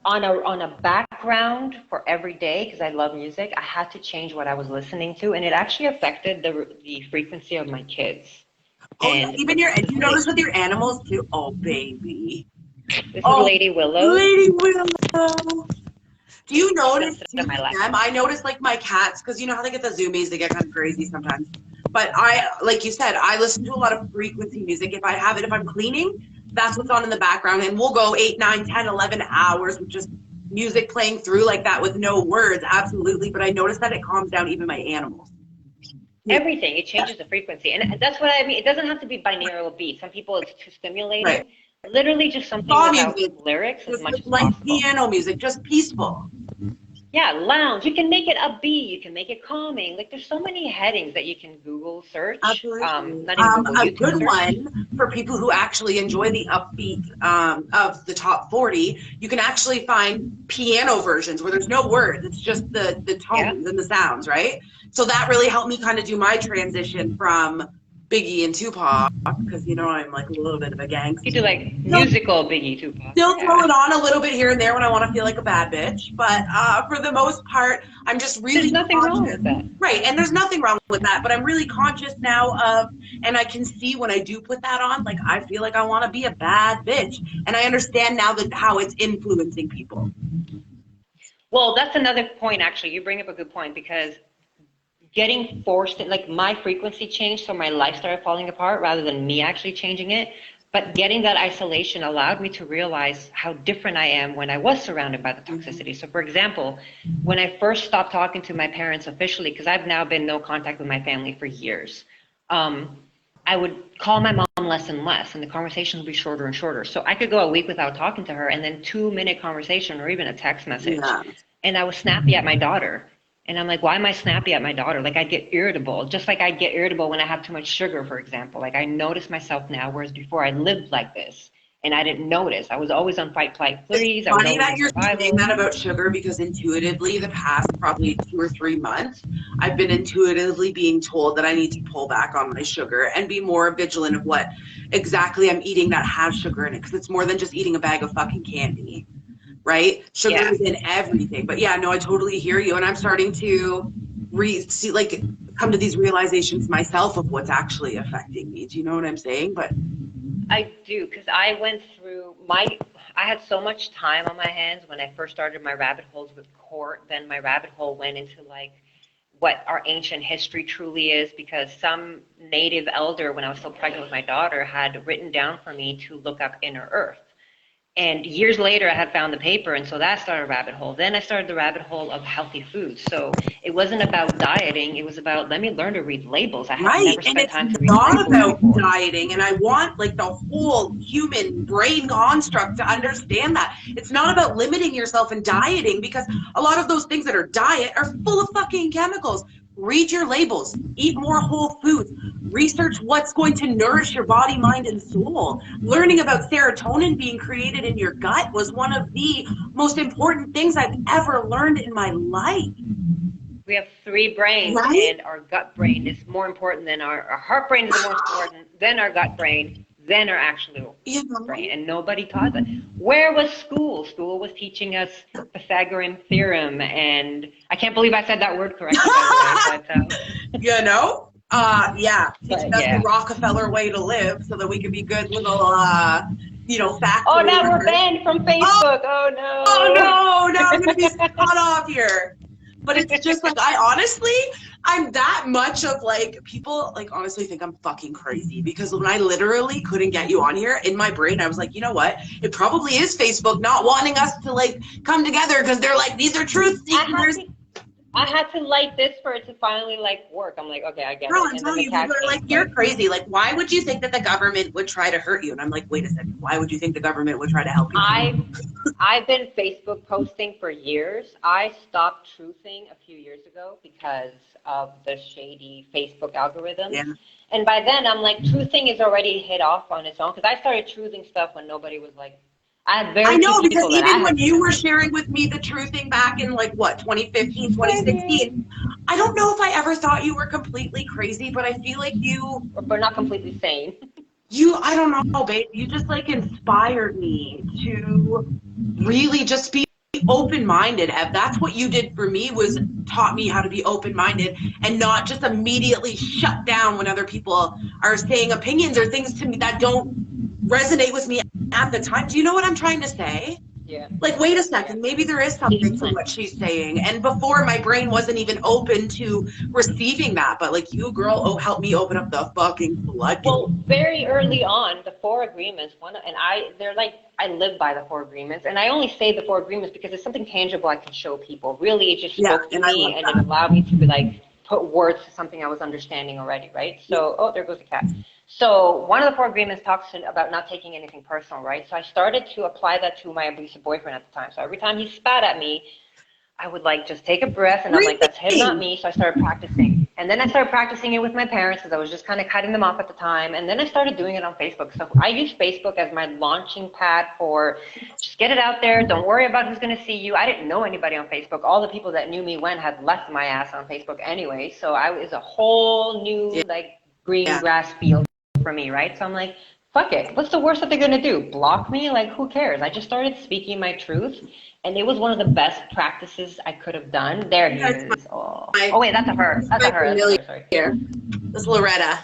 on a background for every day, because I love music, I had to change what I was listening to, and it actually affected the frequency of my kids. And
even you notice with your animals too? Oh, baby.
This is Lady Willow.
Lady Willow. Do you notice them? I notice like my cats, because you know how they get the zoomies, they get kind of crazy sometimes. But like you said, I listen to a lot of frequency music. If I'm cleaning, that's what's on in the background. And we'll go 8, 9, 10, 11 hours with just music playing through like that with no words. Absolutely. But I notice that it calms down even my animals.
Everything. It changes the frequency. And that's what I mean. It doesn't have to be binaural beats. Some people, it's too stimulating. Right. Literally just something without lyrics as much as
like
possible.
Piano music, just peaceful.
Yeah, lounge. You can make it upbeat. You can make it calming. Like there's so many headings that you can Google search.
Absolutely.
Not even Google,
a good search. One for people who actually enjoy the upbeat of the top 40. You can actually find piano versions where there's no words. It's just the tones and the sounds, right? So that really helped me kind of do my transition from Biggie and Tupac, because you know I'm like a little bit of a gangster.
You do like musical Biggie, Tupac.
Still throw it on a little bit here and there when I want to feel like a bad bitch, but for the most part, I'm just really
there's nothing wrong with that.
Right, and there's nothing wrong with that, but I'm really conscious now of, and I can see when I do put that on, like I feel like I want to be a bad bitch, and I understand now that how it's influencing people.
Well, that's another point actually. You bring up a good point, because getting forced, like my frequency changed, so my life started falling apart rather than me actually changing it. But getting that isolation allowed me to realize how different I am when I was surrounded by the toxicity. So for example, when I first stopped talking to my parents officially, because I've now been no contact with my family for years, I would call my mom less and less, and the conversations would be shorter and shorter. So I could go a week without talking to her, and then 2-minute conversation or even a text message. Yeah. And I was snappy at my daughter. And I'm like, why am I snappy at my daughter? Like I get irritable, just like I get irritable when I have too much sugar, for example. Like I notice myself now, whereas before I lived like this. and I didn't notice. I was always on fight, flight, freeze.
It's
I was
funny
always
that
in
you're saying
survival.
that about sugar, because intuitively the past probably 2 or 3 months, I've been intuitively being told that I need to pull back on my sugar and be more vigilant of what exactly I'm eating that has sugar in it, because it's more than just eating a bag of fucking candy, right? Sugar
Yeah.
is in everything. But yeah, no, I totally hear you, and I'm starting to see, like, come to these realizations myself of what's actually affecting me. Do you know what I'm saying? But
I do, because I went through I had so much time on my hands when I first started my rabbit holes with court. Then my rabbit hole went into like what our ancient history truly is, because some native elder, when I was still pregnant with my daughter, had written down for me to look up Inner Earth. And years later, I had found the paper, and so that started a rabbit hole. Then I started the rabbit hole of healthy foods. So it wasn't about dieting. It was about, let me learn to read labels. I had
right.
never
And
spent
it's
time to read
not
labels
about
before.
dieting. And I want like the whole human brain construct to understand that. It's not about limiting yourself and dieting, because a lot of those things that are diet are full of fucking chemicals. Read your labels, eat more whole foods, research what's going to nourish your body, mind, and soul. Learning about serotonin being created in your gut was one of the most important things I've ever learned in my life.
We have three brains,
Right?
and our gut brain is more important than our heart brain is more important than our gut brain, than our actual
You know?
brain. And nobody taught that. Where was school? School was teaching us Pythagorean theorem, and I can't believe I said that word correctly, by the way.
You know? Yeah, teaching
But
us the
yeah.
Rockefeller way to live so that we could be good little,
Oh,
factory
now we're
workers.
banned from
Oh,
Facebook.
oh
Oh
no, now I'm gonna be
no.
cut off here. But it's just like, I'm that much of like, people like honestly think I'm fucking crazy, because when I literally couldn't get you on here, in my brain I was like, you know what? It probably is Facebook not wanting us to like come together, because they're like, these are truth
I had
seekers.
to I had to light this for it to finally like work. I'm like, okay, I get
Girl,
it.
I'm
And then
telling
the
you, people
cat
are like,
came,
you're
but
crazy. Like, why would you think that the government would try to hurt you? And I'm like, wait a second. Why would you think the government would try to help you?
I've been Facebook posting for years. I stopped truthing a few years ago because of the shady Facebook algorithms.
Yeah.
And by then, I'm like, truthing is already hit off on its own, because I started truthing stuff when nobody was like, I had
I
very few
know, because
people that I
even when
had
you were
connected
sharing with me the true thing back in like what, 2015,
with.
2016, I don't know if I ever thought you were completely crazy, but I feel like
Or not completely sane.
I don't know, babe, you just like inspired me to really just be open-minded. And that's what you did for me, was taught me how to be open-minded and not just immediately shut down when other people are saying opinions or things to me that don't resonate with me at the time. Do you know what I'm trying to say?
Yeah.
Like, wait a
Yeah.
second, maybe there is
Peace
something to
plan.
what she's saying. And before, my brain wasn't even open to receiving that. But like, you, girl, help me open up the fucking floodgate.
Well, very early on, the four agreements, they're like, I live by the four agreements. And I only say the four agreements because it's something tangible I can show people. Really, it just
Yeah,
spoke to
and I love
me, and it
that.
allowed me to be like, put words to something I was understanding already, right? So, oh, there goes the cat. So one of the four agreements talks about not taking anything personal, right? So I started to apply that to my abusive boyfriend at the time. So every time he spat at me, I would like just take a breath, and I'm like, that's him, not
Breathing.
me. So I started practicing. And then I started practicing it with my parents, because I was just kind of cutting them off at the time. And then I started doing it on Facebook. So I use Facebook as my launching pad for just get it out there. Don't worry about who's going to see you. I didn't know anybody on Facebook. All the people that knew me when had left my ass on Facebook anyway. So I was a whole new
Yeah.
like green
Yeah.
grass field for me, right? So I'm like, fuck it. What's the worst that they're going to do? Block me? Like, who cares? I just started speaking my truth. And it was one of the best practices I could have done. There he
That's
is. Oh,
my,
oh wait, that's a her. That's a
my
her. That's a
familiar
her. Sorry.
here. That's Loretta.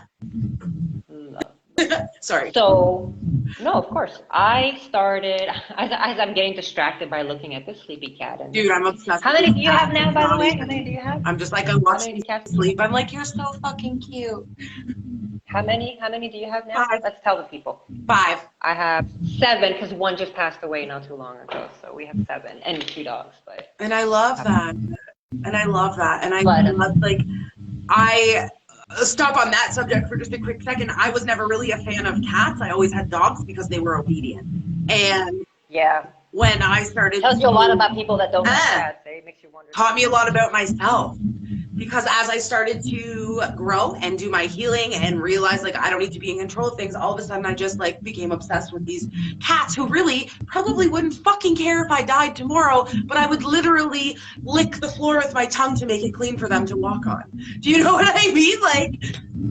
Love.
Sorry.
So, no, of course. I started, as I'm getting distracted by looking at this sleepy cat. And
Dude, I'm obsessed
how
with
many
these
do you have
cats.
now,
It's
by the
not
way? How many
even.
do you have?
I'm just like, I
How
watch
many
them
cats do you have?
sleep. I'm like, you're so fucking cute.
How many do you have now?
5.
Let's tell the people.
5.
I have 7, because one just passed away not too long ago. So we have 7 and 2 dogs. But
And I love that. And I love that. And I
but
love, like, I stop on that subject for just a quick second. I was never really a fan of cats. I always had dogs because they were obedient. And
yeah,
when I started
tells you a lot
to,
about people that don't have cats. It makes you wonder.
taught me a lot about myself. because as I started to grow and do my healing and realize like I don't need to be in control of things, all of a sudden I just like became obsessed with these cats who really probably wouldn't fucking care if I died tomorrow, but I would literally lick the floor with my tongue to make it clean for them to walk on. Do you know what I mean? Like,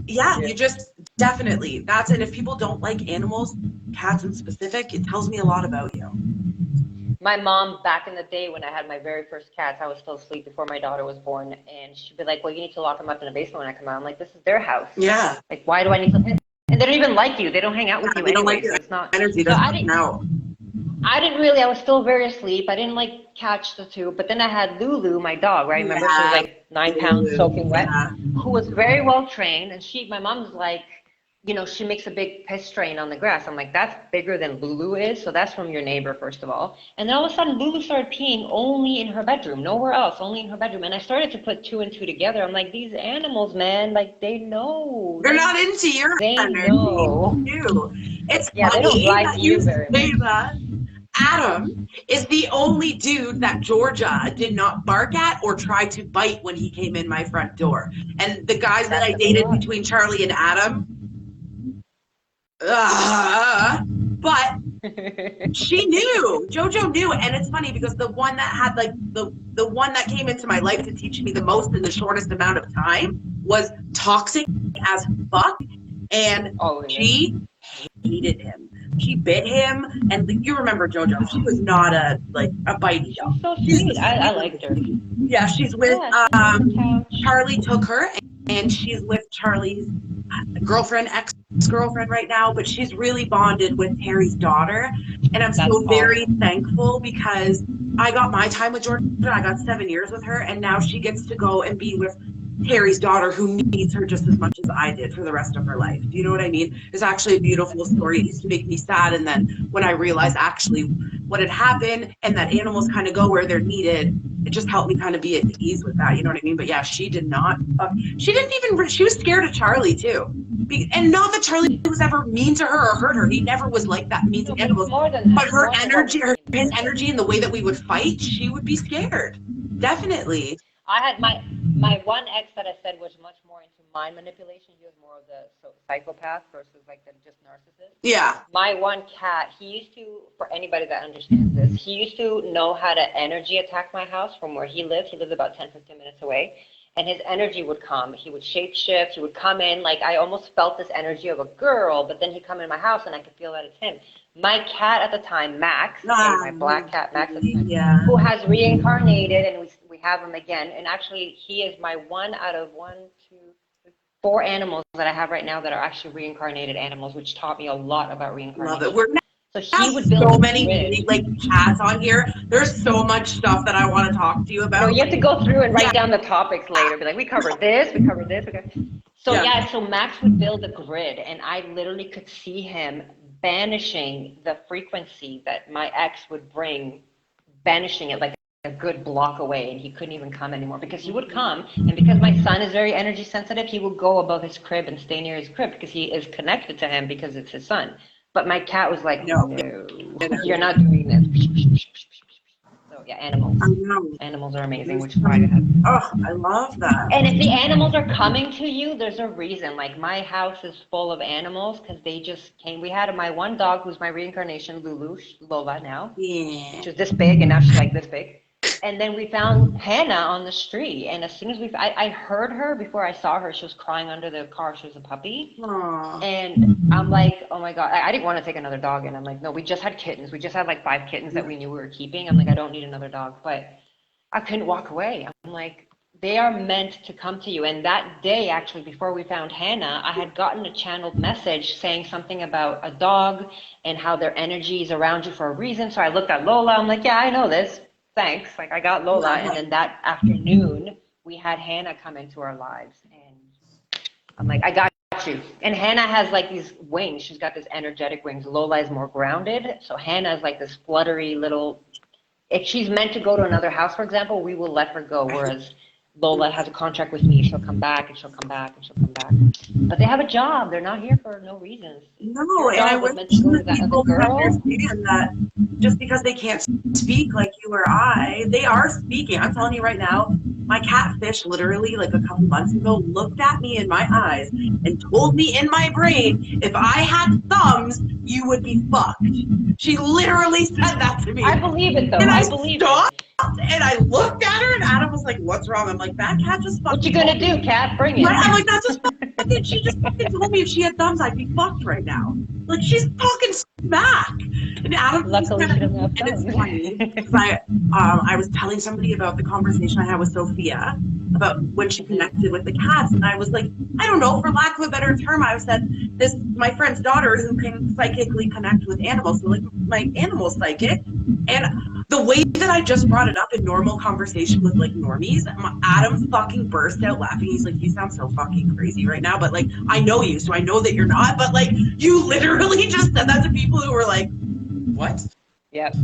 yeah, you just definitely, that's it. If people don't like animals, cats in specific, it tells me a lot about you.
My mom, back in the day when I had my very first cats, I was still asleep before my daughter was born, and she'd be like, well, you need to lock them up in the basement when I come out. I'm like, this is their house.
Yeah.
Like, why do I need to? And they don't even like you. They don't hang out with you
They don't
anyway,
like your
so it's not.
energy.
So
Doesn't know.
I didn't really, I was still very asleep. I didn't like catch the two, but then I had Lulu, my dog, right? Remember, she was like 9 pounds soaking wet, who was very well trained. And my mom's like, you know, she makes a big piss stain on the grass. I'm like, that's bigger than Lulu is. So that's from your neighbor, first of all. And then all of a sudden, Lulu started peeing only in her bedroom, nowhere else, only in her bedroom. And I started to put 2 and 2 together. I'm like, these animals, man, like they know.
They're not into your energy.
Know.
It's
yeah,
funny
they don't like
that you
very
say
much.
that. Adam is the only dude that Georgia did not bark at or try to bite when he came in my front door. And the guys that I dated between Charlie and Adam, but she knew, Jojo knew. And it's funny because the one that had like the one that came into my life to teach me the most in the shortest amount of time was toxic as fuck. And she hated him. She bit him, and you remember JoJo. She was not a bitey dog.
She's so sweet. I liked her.
Yeah, she's with Charlie took her, and she's with Charlie's girlfriend, ex-girlfriend right now. But she's really bonded with Terry's daughter, and I'm so very thankful because I got my time with Georgia. I got 7 years with her, and now she gets to go and be with Terry's daughter, who needs her just as much as I did for the rest of her life. Do you know what I mean? It's actually a beautiful story. It used to make me sad, and then when I realized actually what had happened and that animals kind of go where they're needed, it just helped me kind of be at ease with that. You know what I mean? But yeah, she did not. She didn't even. She was scared of Charlie too, and not that Charlie was ever mean to her or hurt her. He never was like that mean to animals. But her energy, his energy, and the way that we would fight, she would be scared. Definitely.
I had my one ex that I said was much more into mind manipulation. He was more of the psychopath versus like the just narcissist.
Yeah.
My one cat, he used to, for anybody that understands this, he used to know how to energy attack my house from where he lived. He lived about 10, 15 minutes away. And his energy would come. He would shape shift. He would come in. Like I almost felt this energy of a girl, but then he'd come in my house and I could feel that it's him. My cat at the time, Max, my black cat, Max, at the time, who has reincarnated, and we have him again. And actually, he is my 1 out of 4 animals that I have right now that are actually reincarnated animals, which taught me a lot about reincarnation.
Love it. We're
so he would build
so many like chats on here. There's so much stuff that I want to talk to you about.
No, you have to go through and write down the topics later. Be like, we covered this, we covered this. Okay. So so Max would build a grid, and I literally could see him banishing the frequency that my ex would bring, banishing it like a good block away, and he couldn't even come anymore because he would come, and because my son is very energy sensitive, he would go above his crib and stay near his crib because he is connected to him because it's his son. But my cat was like, no, you're not doing this. So yeah, animals. Animals are amazing, which is why I have.
Oh, I love that.
And if the animals are coming to you, there's a reason. Like my house is full of animals because they just came. We had my one dog who's my reincarnation, Lola now.
Yeah.
Which was this big, and now she's like this big. And then we found Hannah on the street, and as soon as I heard her before I saw her. She was crying under the car. She was a puppy.
Aww.
And I'm like, oh my God, I didn't want to take another dog. And I'm like, no, we just had kittens. We just had like 5 kittens that we knew we were keeping. I'm like, I don't need another dog. But I couldn't walk away. I'm like, they are meant to come to you. And that day, actually, before we found Hannah, I had gotten a channeled message saying something about a dog and how their energy is around you for a reason. So I looked at Lola. I'm like, yeah, I know this. Thanks. Like I got Lola. And then that afternoon, we had Hannah come into our lives. And I'm like, I got you. And Hannah has like these wings. She's got this energetic wings. Lola is more grounded. So Hannah is like this fluttery little, if she's meant to go to another house, for example, we will let her go. Whereas Lola has a contract with me. She'll come back and she'll come back and she'll come back. But they have a job. They're not here for no reasons.
No, and I wish people understand that just because they can't speak like you or I, they are speaking. I'm telling you right now, My catfish literally like a couple months ago looked at me in my eyes and told me in my brain, if I had thumbs, you would be fucked. She literally said that to me.
I believe it though.
And I
believe
stopped
it.
and I looked at her and Adam was like, what's wrong? I'm like, that cat just fucking
What you gonna do, Cat? Bring it.
Right? I'm like, that's just fucking, she just fucking told me if she had thumbs, I'd be fucked right now. Like, she's talking smack. And Adam,
Luckily, she doesn't have
and
thumbs.
it's funny because I was telling somebody about the conversation I had with Sophia about when she connected with the cats, and I was like, I don't know, for lack of a better term, I said this my friend's daughter who can psychically connect with animals, so like my animal psychic, and the way that I just brought it up in normal conversation with like normies, Adam fucking burst out laughing. He's like, you sound so fucking crazy right now, but like I know you, so I know that you're not, but like you literally just said that to people who were like, what?
Yep.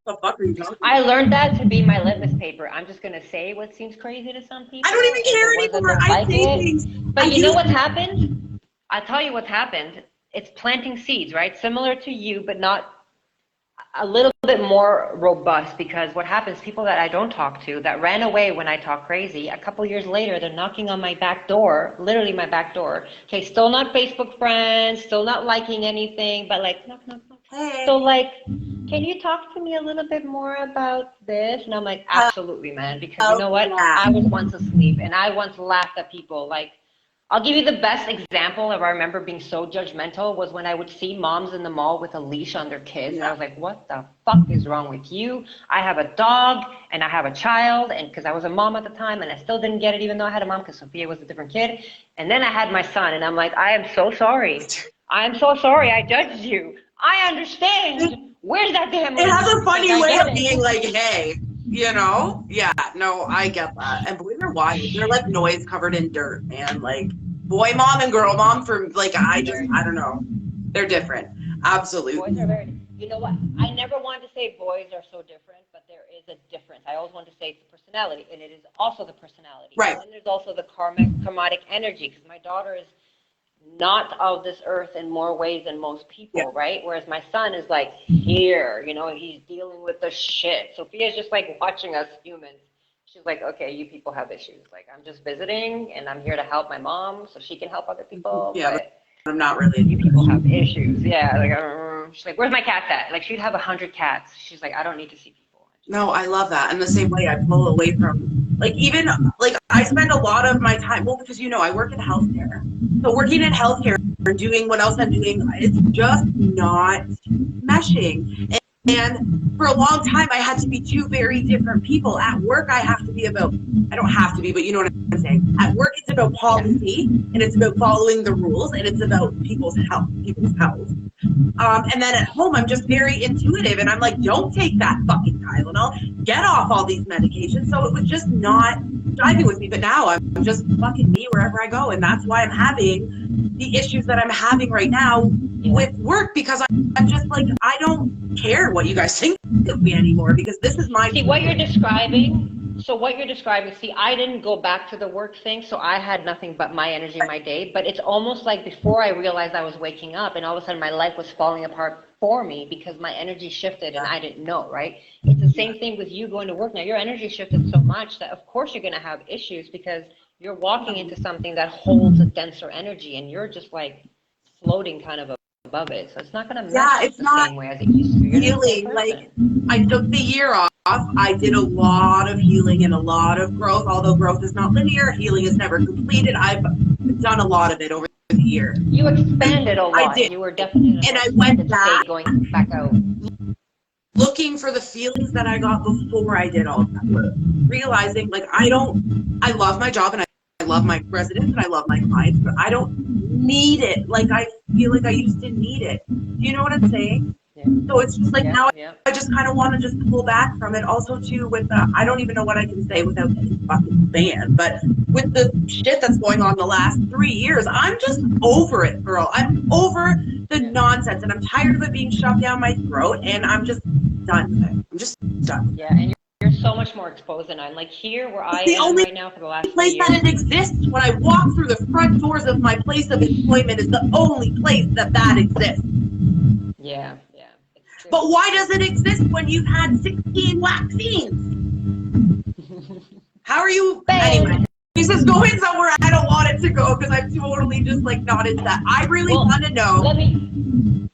What the fuck are you talking about?
I learned that to be my litmus paper. I'm just gonna say what seems crazy to some people.
I don't even care anymore. I say things.
But you know what's happened? I'll tell you what's happened. It's planting seeds, right? Similar to you, but not a little bit more robust, because what happens, people that I don't talk to that ran away when I talk crazy, a couple years later, they're knocking on my back door, literally my back door. Okay, still not Facebook friends, still not liking anything, but like, knock, knock, knock.
Hey.
So like, can you talk to me a little bit more about this? And I'm like, absolutely, man, because you know what? I was once asleep and I once laughed at people. Like, I'll give you the best example of I remember being so judgmental was when I would see moms in the mall with a leash on their kids. And I was like, what the fuck is wrong with you? I have a dog and I have a child, and because I was a mom at the time and I still didn't get it even though I had a mom because Sophia was a different kid. And then I had my son and I'm like, I am so sorry. I am so sorry I judged you. I understand. Where's that damn leash?
It has a funny way of
it.
being like, hey. You know? Yeah, no, I get that. And boys are wild. They're like noise covered in dirt, man. Like boy mom and girl mom for like I don't know. They're different. Absolutely.
Boys are very, you know what? I never wanted to say boys are so different, but there is a difference. I always wanted to say it's the personality, and it is also the personality.
Right.
And there's also the karmatic energy, because my daughter is not of this earth in more ways than most people, right? Whereas my son is like here, you know, he's dealing with the shit. Sophia's just like watching us humans. She's like, okay, you people have issues. Like, I'm just visiting and I'm here to help my mom so she can help other people.
Yeah,
but
I'm not really.
You people have issues. Yeah. Like, she's like, where's my cat at? Like, she'd have 100 cats. She's like, I don't need to see people.
No, I love that. And the same way I pull away from, like, even, like, I spend a lot of my time, well, because, you know, I work in healthcare. So working in healthcare or doing what else I'm doing, it's just not meshing. And for a long time, I had to be two very different people. At work, I have to be about, I don't have to be, but you know what I'm saying. At work, it's about policy, and it's about following the rules, and it's about people's health. And then at home, I'm just very intuitive, and I'm like, don't take that fucking Tylenol. Get off all these medications. So it was just not jiving with me. But now I'm just fucking me wherever I go, and that's why I'm having the issues that I'm having right now with work, because I'm just like, I don't care what you guys think of me anymore, because this is my...
See, what you're describing, see, I didn't go back to the work thing, so I had nothing but my energy in my day, but it's almost like before I realized I was waking up, and all of a sudden my life was falling apart for me because my energy shifted and I didn't know, right? It's the same thing with you going to work now. Your energy shifted so much that of course you're going to have issues, because you're walking into something that holds a denser energy, and you're just like floating kind of above it, so it's not going to mesh the same way as it used to.
Healing, like, I took the year off. I did a lot of healing and a lot of growth, although growth is not linear. Healing is never completed. I've done a lot of it over the year.
You expanded a lot.
I did.
You were definitely
and I went back,
going back out,
looking for the feelings that I got before I did all of that work, realizing, like, I love my job, and I love my residents, and I love my clients, but I don't need it like I feel like I used to need it. Do you know what I'm saying? Yeah. So it's just like now I just kind of want to just pull back from it. Also, too, with I don't even know what I can say without getting fucking banned, but with the shit that's going on the last 3 years, I'm just over it, girl. I'm over the nonsense, and I'm tired of it being shoved down my throat, and I'm just done with it. I'm just done.
Yeah, and you're so much more exposed than I'm. Like here, where I am right now for the last 3
place
years.
That it exists when I walk through the front doors of my place of employment is the only place that exists.
Yeah.
But why does it exist when you've had 16 vaccines? How are you?
Babe.
Anyway, this is going somewhere I don't want it to go because I'm totally just like not into that. I really want to know.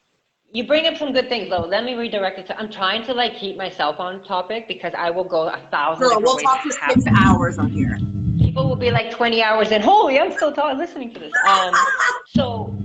You bring up some good things though. Let me redirect it to. I'm trying to like keep myself on topic because I will go 1,000
Girl,
different
we'll
ways.
talk for 6 hours on here.
People will be like 20 hours in. Holy, I'm still listening to this. So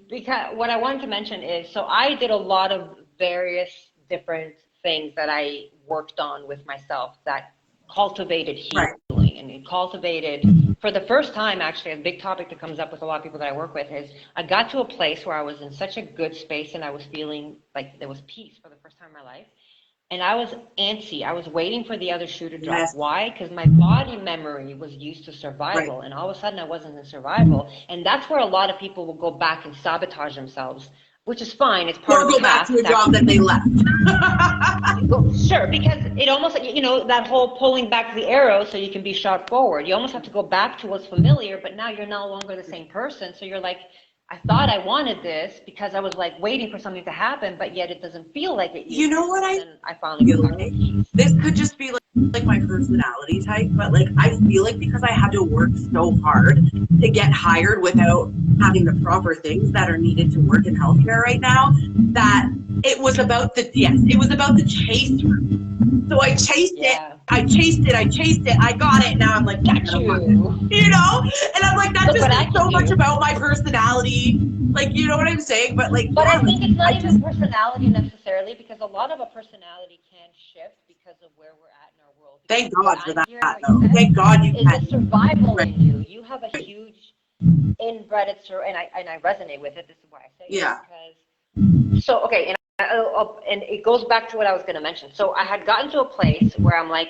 because what I wanted to mention is, so I did a lot of various different things that I worked on with myself that cultivated healing. Right. And it cultivated, for the first time, actually, a big topic that comes up with a lot of people that I work with is I got to a place where I was in such a good space and I was feeling like there was peace for the first time in my life. And I was antsy. I was waiting for the other shoe to drop. Yes. Why? Because my body memory was used to survival. Right. And all of a sudden I wasn't in survival. And that's where a lot of people will go back and sabotage themselves, which is fine. It's part of the path. Or go back to a job that they left. Sure, because it almost, that whole pulling back the arrow so you can be shot forward. You almost have to go back to what's familiar, but now you're no longer the same person. So you're like, I thought I wanted this because I was like waiting for something to happen, but yet it doesn't feel like it.
You know what I finally feel like? This could just be like my personality type, but like I feel like because I had to work so hard to get hired without having the proper things that are needed to work in healthcare right now, that it was about the chase. So I chased it. I chased it. I got it. Now I'm like,
got you.
And I'm like, that's just so much about my personality. Like, you know what I'm saying? But like,
but I think it's not even personality necessarily, because a lot of a personality can shift because of where we're at in our world.
Thank God for that, though. Thank God you can.
It's the survival in you. You have a huge inbred, and I resonate with it. This is why I say it. Because, so, okay, and it goes back to what I was going to mention. So I had gotten to a place where I'm like,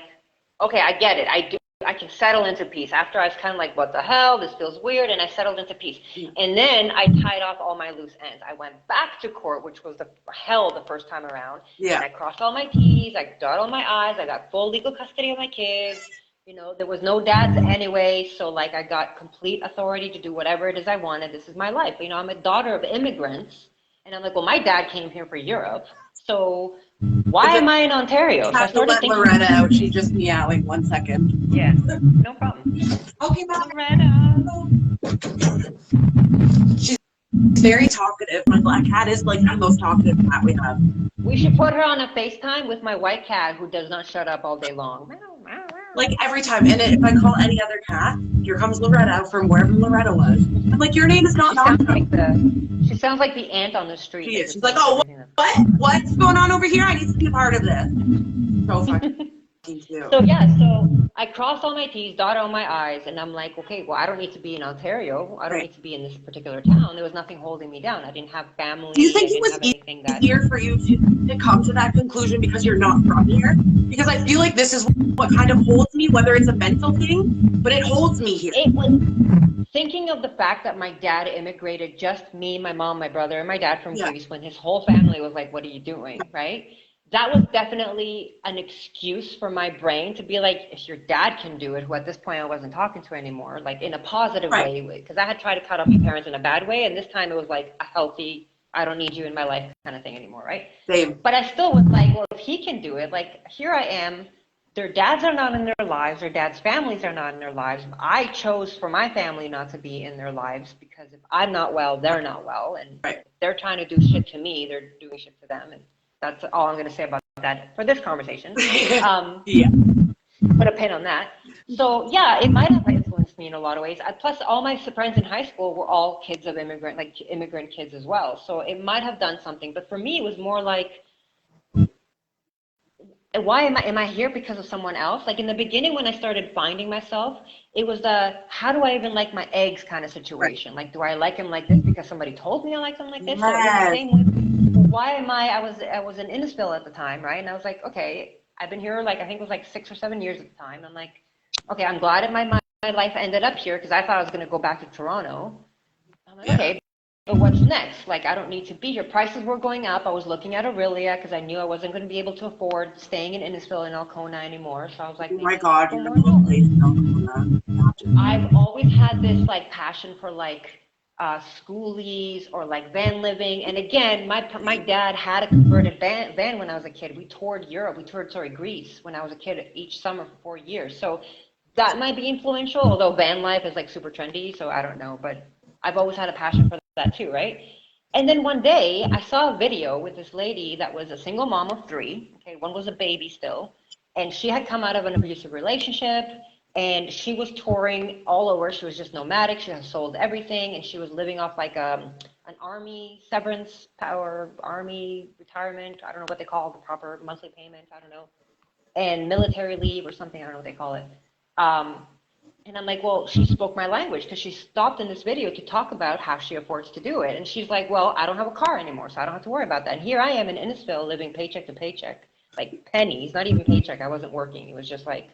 okay, I get it. I can settle into peace. After I was kind of like, what the hell? This feels weird. And I settled into peace. And then I tied off all my loose ends. I went back to court, which was the hell the first time around. Yeah. And I crossed all my T's. I dotted all my I's. I got full legal custody of my kids. There was no dads anyway. So like I got complete authority to do whatever it is I wanted. This is my life. I'm a daughter of immigrants. And I'm like, well, my dad came here for Europe. So why am I in Ontario? So I started thinking.
Loretta out. She's just meowing. 1 second.
Yeah, no problem.
Okay, bye.
Loretta.
She's very talkative. My black cat is like the most talkative cat we have.
We should put her on a FaceTime with my white cat who does not shut up all day long.
Like every time. And if I call any other cat, here comes Loretta from wherever Loretta was. I'm like, your name is not
She sounds like the ant on the street.
She is. She's like, oh, what's going on over here? I need to be a part of this. So fucking cute.
So yeah, so I crossed all my T's, dotted all my I's, and I'm like, okay, well, I don't need to be in Ontario. I don't need to be in this particular town. There was nothing holding me down. I didn't have family.
Do you think it was easier for you to come to that conclusion because you're not from here? Because I feel like this is what kind of holds me, whether it's a mental thing, but it holds me here.
It was thinking of the fact that my dad immigrated, just me, my mom, my brother, and my dad from Greece, when his whole family was like, what are you doing, right? That was definitely an excuse for my brain to be like, if your dad can do it, who at this point I wasn't talking to anymore, like in a positive way, because I had tried to cut off my parents in a bad way, and this time it was like a healthy, I don't need you in my life kind of thing anymore, right?
Same.
But I still was like, well, if he can do it, like here I am, their dads are not in their lives, their dads' families are not in their lives. I chose for my family not to be in their lives because if I'm not well, they're not well, and if they're trying to do shit to me, they're doing shit to them, and that's all I'm going to say about that for this conversation. Put a pin on that. So yeah, it might have influenced me in a lot of ways. Plus, all my friends in high school were all kids of immigrant kids as well. So it might have done something. But for me, it was more like, why am I here because of someone else? Like in the beginning, when I started finding myself, it was how do I even like my eggs kind of situation. Like, do I like him like this because somebody told me I like him like this? So it was the same with, why am I was in Innisfil at the time, right? And I was like, okay, I've been here like, I think it was like 6 or 7 years at the time. I'm like, okay, I'm glad that my life ended up here because I thought I was going to go back to Toronto. I'm like, okay, but what's next? Like, I don't need to be here. Prices were going up. I was looking at Aurelia because I knew I wasn't going to be able to afford staying in Innisfil and Alcona anymore. So I was like,
oh my God, you're the place in Alcona.
I've always had this like passion for like schoolies or like van living. And again, my dad had a converted van when I was a kid. We toured Europe. We toured, sorry, Greece when I was a kid each summer for 4 years. So that might be influential, although van life is like super trendy. So I don't know, but I've always had a passion for that too, right? And then one day I saw a video with this lady that was a single mom of three. Okay, one was a baby still, and she had come out of an abusive relationship, and she was touring all over. She was just nomadic. She had sold everything, and she was living off like an army severance or army retirement. I don't know what they call the proper monthly payment. I don't know, and military leave or something. I don't know what they call it. Um, and I'm like, well, she spoke my language because she stopped in this video to talk about how she affords to do it. And she's like, well, I don't have a car anymore, so I don't have to worry about that. And here I am in Innisfil living paycheck to paycheck, like pennies, not even paycheck. I wasn't working. It was just like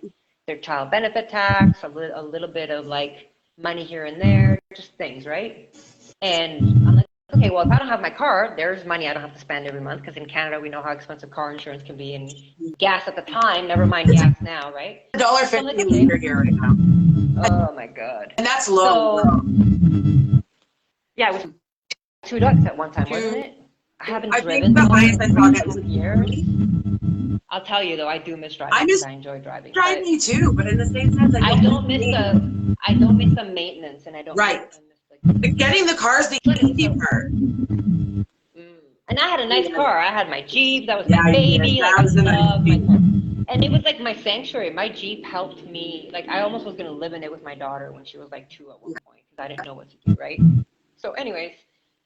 their child benefit tax, a little bit of like money here and there, just things, right? And I'm like, okay, well, if I don't have my car, there's money I don't have to spend every month because in Canada, we know how expensive car insurance can be and gas at the time, never mind gas now, right?
$1.50
So I'm like,
a
okay.
liter here right now.
Oh my God.
And that's low.
So, yeah, it was $2 at one time, wasn't it? I haven't driven
think the highest I saw
in
it was
years. I'll tell you though, I do miss driving because I enjoy driving.
Drive me too, but in the same sense,
I don't miss the maintenance, and I don't
right.
miss
Getting the car is the easy part.
And I had a nice car. I had my Jeep. That was my baby. Like, I love my car. And it was like my sanctuary. My Jeep helped me. Like, I almost was going to live in it with my daughter when she was like 2 at one point because I didn't know what to do, right? So anyways,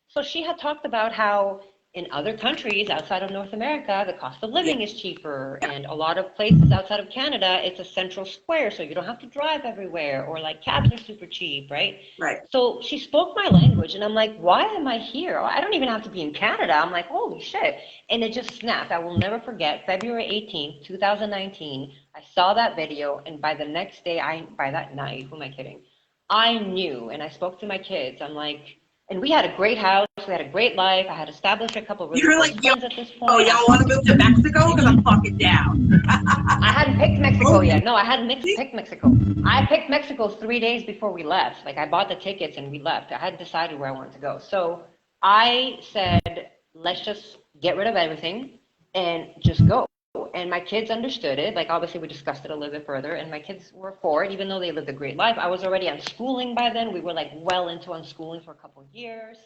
so she had talked about how in other countries outside of North America, the cost of living is cheaper. And a lot of places outside of Canada, it's a central square, so you don't have to drive everywhere. Or like cabs are super cheap, right?
Right.
So she spoke my language, and I'm like, why am I here? I don't even have to be in Canada. I'm like, holy shit. And it just snapped. I will never forget February 18th, 2019. I saw that video, and by the next day, by that night, who am I kidding? I knew, and I spoke to my kids. I'm like, and we had a great house. We had a great life. I had established a couple of really close friends at this point.
Oh, y'all want to move to Mexico? Because I'm fucking down.
I hadn't picked Mexico yet. No, I hadn't picked Mexico. I picked Mexico 3 days before we left. Like, I bought the tickets and we left. I hadn't decided where I wanted to go. So I said, let's just get rid of everything and just go. And my kids understood it. Like, obviously, we discussed it a little bit further, and my kids were for it, even though they lived a great life. I was already unschooling by then. We were like well into unschooling for a couple of years.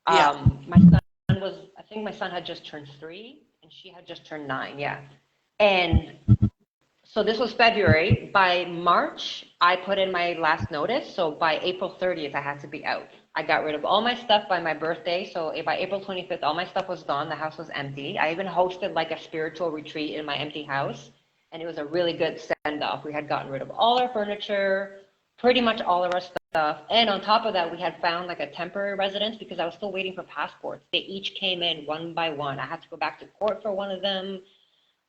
My son I think my son had just turned 3, and she had just turned 9. Yeah. And so this was February. By March, I put in my last notice. So by April 30th, I had to be out. I got rid of all my stuff by my birthday. So by April 25th, all my stuff was gone. The house was empty. I even hosted like a spiritual retreat in my empty house. And it was a really good send-off. We had gotten rid of all our furniture, pretty much all of our stuff. And on top of that, we had found like a temporary residence because I was still waiting for passports. They each came in one by one. I had to go back to court for one of them.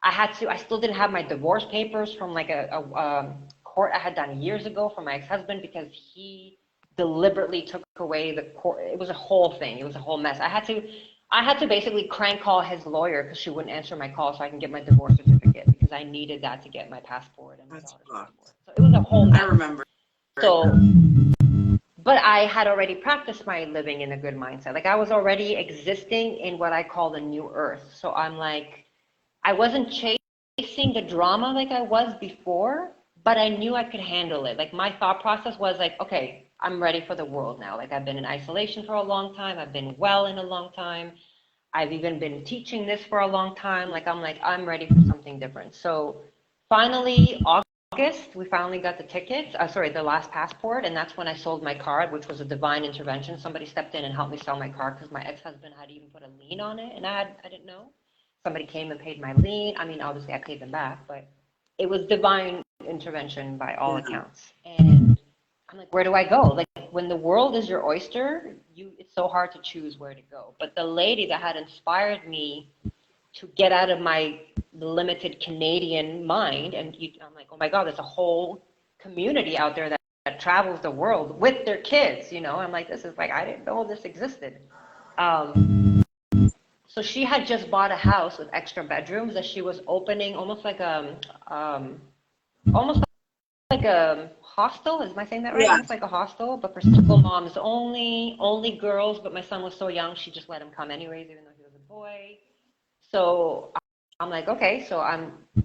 I still didn't have my divorce papers from like a court I had done years ago from my ex-husband because he deliberately took away the court. It was a whole thing. It was a whole mess. I had to basically crank call his lawyer because she wouldn't answer my call so I can get my divorce certificate because I needed that to get my passport and my daughter's passport. So it was a whole mess.
I remember.
So, but I had already practiced my living in a good mindset. Like I was already existing in what I call the new earth. So I'm like, I wasn't chasing the drama like I was before, but I knew I could handle it. Like my thought process was like, okay, I'm ready for the world now. Like I've been in isolation for a long time. I've been well in a long time. I've even been teaching this for a long time. I'm ready for something different. So finally, August, we finally got the tickets, the last passport. And that's when I sold my car, which was a divine intervention. Somebody stepped in and helped me sell my car because my ex-husband had even put a lien on it and I didn't know. Somebody came and paid my lien. I mean, obviously I paid them back, but it was divine intervention by all accounts. And I'm like, where do I go? Like when the world is your oyster, it's so hard to choose where to go. But the lady that had inspired me to get out of my limited Canadian mind, and I'm like, oh my God, there's a whole community out there that travels the world with their kids, I'm like, this is like, I didn't know this existed. So she had just bought a house with extra bedrooms that she was opening almost like like a hostel. Am I saying that right? I
Yeah.
think it's like a hostel, but for single moms only girls. But my son was so young, she just let him come anyways, even though he was a boy. So I'm like, okay,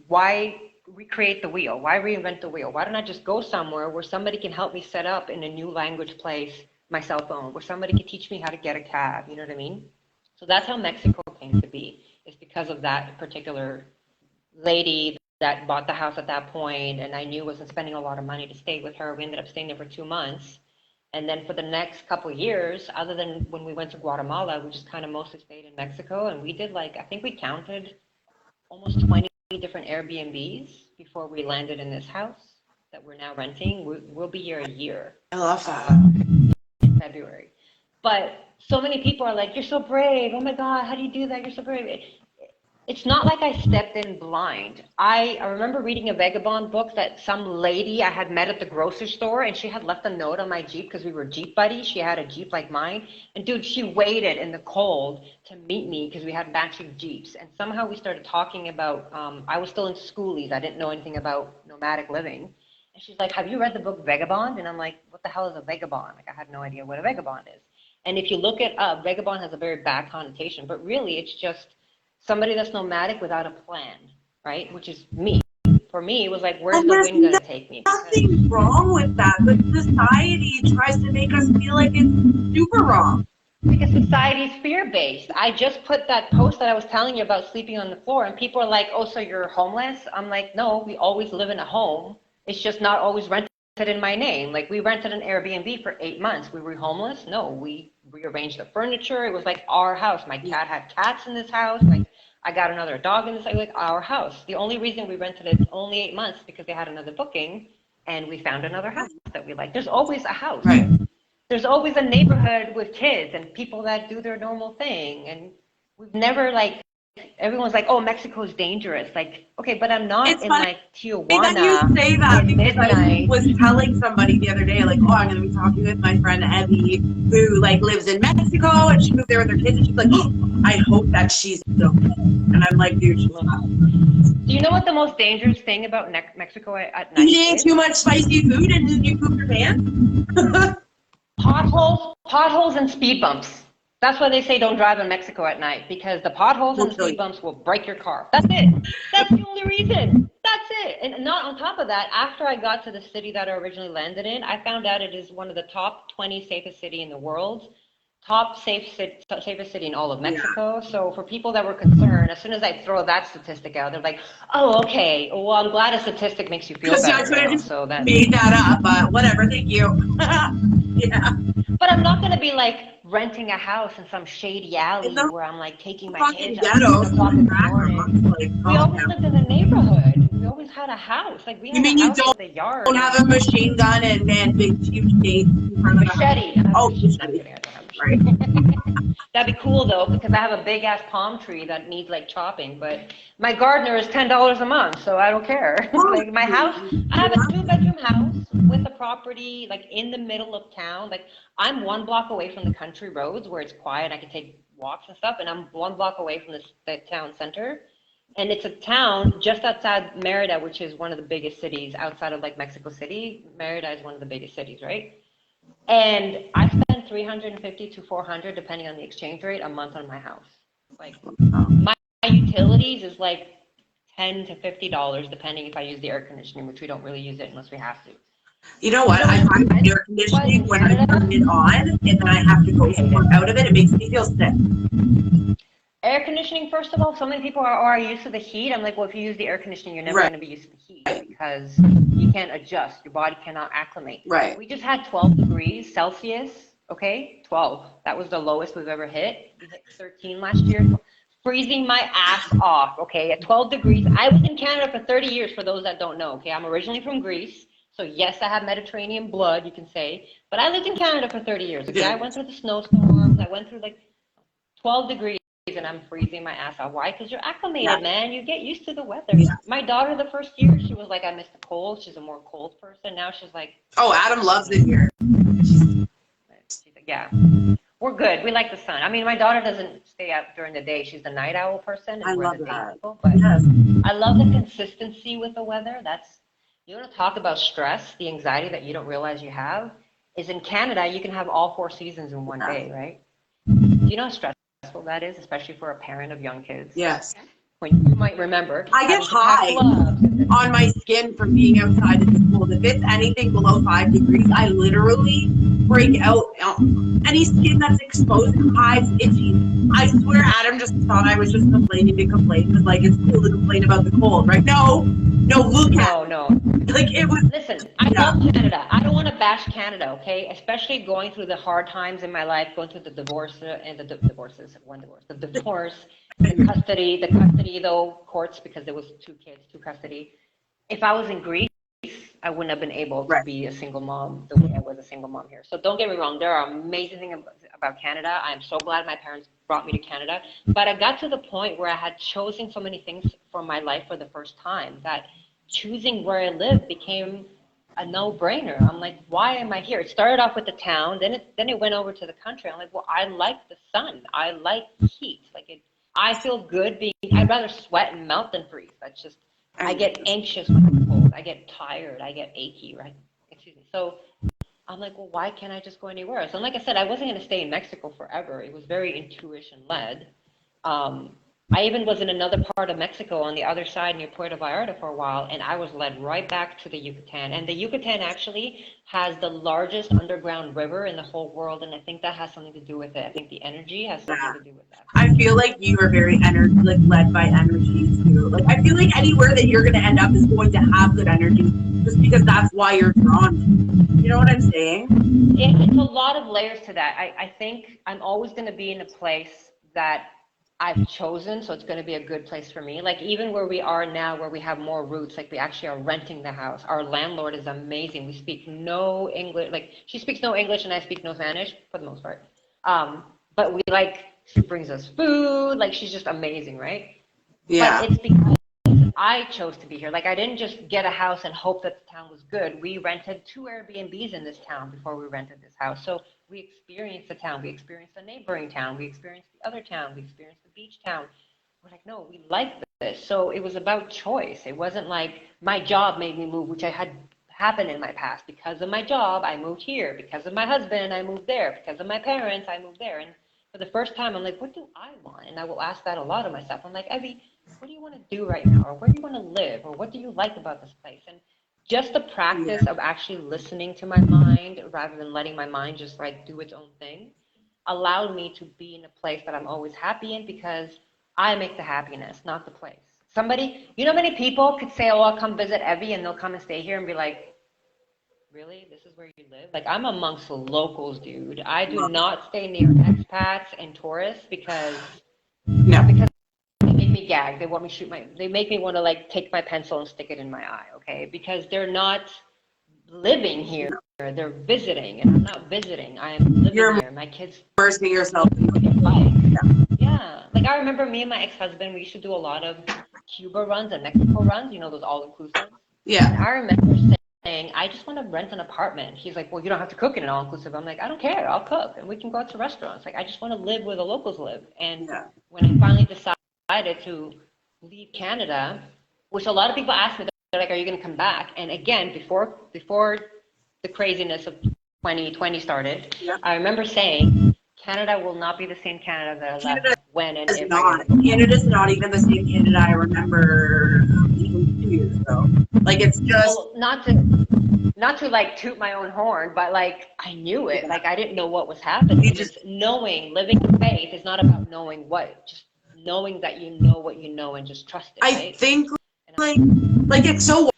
why recreate the wheel? Why reinvent the wheel? Why don't I just go somewhere where somebody can help me set up in a new language place my cell phone, where somebody can teach me how to get a cab, you know what I mean? So that's how Mexico came to be. It's because of that particular lady that bought the house at that point, and I knew wasn't spending a lot of money to stay with her. We ended up staying there for 2 months. And then for the next couple of years, other than when we went to Guatemala, we just kind of mostly stayed in Mexico. And we did like, I think we counted almost 20 different Airbnbs before we landed in this house that we're now renting. We'll be here a year.
I love that.
In February. But so many people are like, you're so brave. Oh my God, how do you do that? You're so brave. It's not like I stepped in blind. I remember reading a vagabond book that some lady I had met at the grocery store, and she had left a note on my Jeep because we were Jeep buddies. She had a Jeep like mine. And dude, she waited in the cold to meet me because we had matching Jeeps. And somehow we started talking about, I was still in schoolies. I didn't know anything about nomadic living. And she's like, have you read the book Vagabond? And I'm like, what the hell is a vagabond? Like, I had no idea what a vagabond is. And if you look it up, vagabond has a very bad connotation, but really it's just somebody that's nomadic without a plan, right? Which is me. For me, it was like, where's
And
the
there's
wind going to take me?
nothing wrong with that, but society tries to make us feel like it's super wrong.
Because society's fear-based. I just put that post that I was telling you about sleeping on the floor, and people are like, oh, so you're homeless? I'm like, no, we always live in a home. It's just not always rented in my name. Like, we rented an Airbnb for 8 months. We were homeless? No, we rearranged the furniture. It was like our house. My cat had cats in this house. Like, I got another dog in this, like our house. The only reason we rented it only 8 months because they had another booking, and we found another house that we liked. There's always a house.
Right.
There's always a neighborhood with kids and people that do their normal thing. And we've never like, everyone's like, oh, Mexico's dangerous. Like, okay, but I'm not
It's
in
funny
like
that you say that
Tijuana
because I
midnight.
was telling somebody the other day, like, oh, I'm going to be talking with my friend Evi, who like lives in Mexico, and she moved there with her kids, and she's like, oh, I hope that she's okay. And I'm like, dude, she's not.
Do you know what the most dangerous thing about Mexico at night
Eating
is?
too much spicy food and then you poop your pants?
Potholes and speed bumps. That's why they say don't drive in Mexico at night, because the potholes and the speed bumps will break your car. That's it. That's the only reason. That's it. And not on top of that, after I got to the city that I originally landed in, I found out it is one of the top 20 safest city in the world, safest city in all of Mexico. Yeah. So for people that were concerned, as soon as I throw that statistic out, they're like, oh, okay. Well, I'm glad a statistic makes you feel better.
Because I
Now,
just made that up, but whatever, thank you. Yeah.
But I'm not going to be like renting a house in some shady alley where I'm like taking my kids out at 7 o'clock in the morning. We always lived in a neighborhood. We always had a house. Like we had a house with a yard.
You don't have a machine gun and big huge gates in front of the
machete.
Oh, machete. Right.
That'd be cool though, because I have a big ass palm tree that needs like chopping. But my gardener is $10 a month, so I don't care. Like my house, I have a 2-bedroom house with a property like in the middle of town. Like I'm 1 block away from the country roads where it's quiet. I can take walks and stuff, and I'm 1 block away from the town center. And it's a town just outside Merida, which is one of the biggest cities outside of like Mexico City. Merida is one of the biggest cities, right? And I spend $350 to $400, depending on the exchange rate, a month on my house. Like my utilities is like $10 to $50, depending if I use the air conditioning, which we don't really use it unless we have to.
You know what? I find the air conditioning when I turn it on and then I have to go out of it. It makes me feel sick.
Air conditioning, first of all, so many people are used to the heat. I'm like, well, if you use the air conditioning, you're never going to be used to the heat because you can't adjust. Your body cannot acclimate.
Right.
We just had 12 degrees Celsius, okay? 12. That was the lowest we've ever hit. We hit 13 last year. Freezing my ass off, okay? At 12 degrees. I was in Canada for 30 years, for those that don't know, okay? I'm originally from Greece. So yes, I have Mediterranean blood, you can say. But I lived in Canada for 30 years, okay? I went through the snowstorms. I went through like 12 degrees. And I'm freezing my ass off. Why? Because you're acclimated, man. You get used to the weather. Yeah. My daughter, the first year, she was like, I miss the cold. She's a more cold person. Now she's like,
oh, Adam loves it here.
She's like, yeah, we're good. We like the sun. I mean, my daughter doesn't stay out during the day. She's the night owl person. And
I
we're
love
the day
that.
people, but yes. I love the consistency with the weather. You want to talk about stress, the anxiety that you don't realize you have, is in Canada, you can have all 4 seasons in one day, right? Do you know how stressful that is, especially for a parent of young kids?
Yes.
When you might remember
I get
having to pack
high
gloves.
on my skin from being outside in the cold. If it's anything below 5 degrees, I literally break out. Any skin that's exposed, hives, itchy. I swear Adam just thought I was just complaining to complain because, like, it's cool to complain about the cold, right? No, look at
No.
it. Like, it was,
Listen, I love Canada. I don't want to bash Canada, okay? Especially going through the hard times in my life, going through the divorce and the divorces, the divorce, the custody though courts because there was 2 kids, 2 custody. If I was in Greece, I wouldn't have been able to
right.
be a single mom the way I was a single mom here. So don't get me wrong, there are amazing things about Canada. I'm so glad my parents brought me to Canada. But I got to the point where I had chosen so many things for my life for the first time that choosing where I live became a no-brainer. I'm like, why am I here? It started off with the town, then it went over to the country. I'm like, well, I like the sun. I like heat. I feel good being. I'd rather sweat and melt than freeze. That's just. I get anxious when it's cold. I get tired. I get achy. Right? Excuse me. So I'm like, well, why can't I just go anywhere else? And like I said, I wasn't going to stay in Mexico forever. It was very intuition led. I even was in another part of Mexico on the other side near Puerto Vallarta for a while, and I was led right back to the Yucatan. And the Yucatan actually has the largest underground river in the whole world, and I think that has something to do with it. I think the energy has something to do with that.
I feel like you are very led by energy too. Like, I feel like anywhere that you're going to end up is going to have good energy, just because that's why you're drawn to it. You know what I'm saying?
It's a lot of layers to that. I think I'm always going to be in a place that I've chosen, so it's going to be a good place for me. Like even where we are now, where we have more roots, like we actually are renting the house. Our landlord is amazing. We speak no English, like she speaks no English and I speak no Spanish for the most part. But she brings us food, like she's just amazing, right?
Yeah.
But it's because I chose to be here. Like I didn't just get a house and hope that the town was good. We rented 2 Airbnbs in this town before we rented this house. So we experienced the town. We experienced the neighboring town. We experienced the other town. We experienced the beach town. We're like, no, we like this. So it was about choice. It wasn't like my job made me move, which I had happened in my past. Because of my job, I moved here. Because of my husband, I moved there. Because of my parents, I moved there. And for the first time, I'm like, what do I want? And I will ask that a lot of myself. I'm like, Evie, what do you want to do right now? Or where do you want to live? Or what do you like about this place? And just the practice of actually listening to my mind rather than letting my mind just like do its own thing allowed me to be in a place that I'm always happy in because I make the happiness, not the place. Somebody, you know, many people could say, oh, I'll come visit Evie and they'll come and stay here and be like, really? This is where you live? Like, I'm amongst the locals, dude. I do not stay near expats and tourists because they make me gag. They want me to they make me want to like take my pencil and stick it in my eye, okay? Because they're not living here. They're visiting, and I'm not visiting. I am living here. My kids
immersing yourself in
life. Yeah. Like I remember me and my ex-husband, we used to do a lot of Cuba runs and Mexico runs, you know, those all-inclusive.
Yeah.
And I remember saying, I just want to rent an apartment. He's like, well, you don't have to cook in an all-inclusive. I'm like, I don't care. I'll cook, and we can go out to restaurants. Like, I just want to live where the locals live. And when I finally decided to leave Canada, which a lot of people ask me, they're like, are you going to come back? And again, before the craziness of 2020 started, I remember saying, Canada will not be the same Canada that I left when and if I get
Canada's not even the same Canada I remember even 2 years ago. Like, it's just...
Well, not to like toot my own horn, but like I knew it. Like I didn't know what was happening. Just knowing, living in faith is not about knowing what, just knowing that you know what you know and just trust it, right?
I think like it's so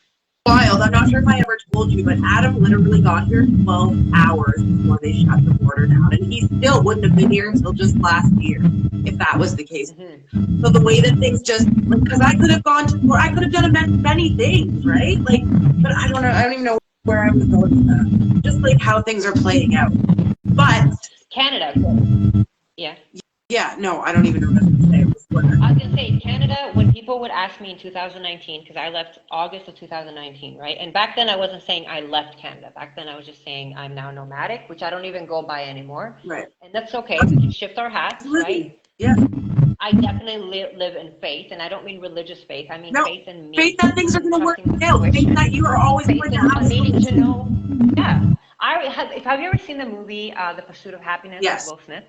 wild. I'm not sure if I ever told you, but Adam literally got here 12 hours before they shut the border down, and he still wouldn't have been here until just last year, if that was the case. Mm-hmm. So the way that things just, because I could have I could have done many things, right? Like, but I don't know. I don't even know where I was going with that. Just like how things are playing out. But
Canada, yeah.
Yeah, no, I don't even know what I was going to say.
I was going to say, Canada, when people would ask me in 2019, because I left August of 2019, right? And back then I wasn't saying I left Canada. Back then I was just saying I'm now nomadic, which I don't even go by anymore.
Right.
And that's okay. We can shift our hats, right?
Yeah.
I definitely live in faith, and I don't mean religious faith. I mean
No,
faith in me.
faith that things are going to work
Trusting my
out. Faith
intuition.
that you are always
Faith
going to
in
have a
needing to
solution.
know. Yeah. Have you ever seen the movie The Pursuit of Happiness with
Yes.
Will Smith?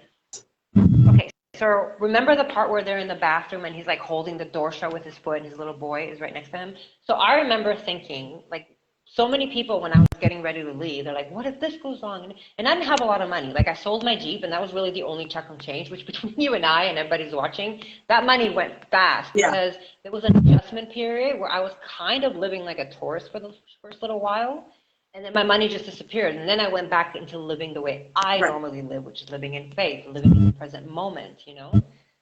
Okay, so remember the part where they're in the bathroom and he's like holding the door shut with his foot and his little boy is right next to him? So I remember thinking, like, so many people when I was getting ready to leave, they're like, what if this goes wrong? And I didn't have a lot of money. Like, I sold my Jeep, and that was really the only check on change, which between you and I and everybody's watching, that money went fast because there was an adjustment period where I was kind of living like a tourist for the first little while. And then my money just disappeared. And then I went back into living the way I normally live, which is living in faith, living in the present moment, you know?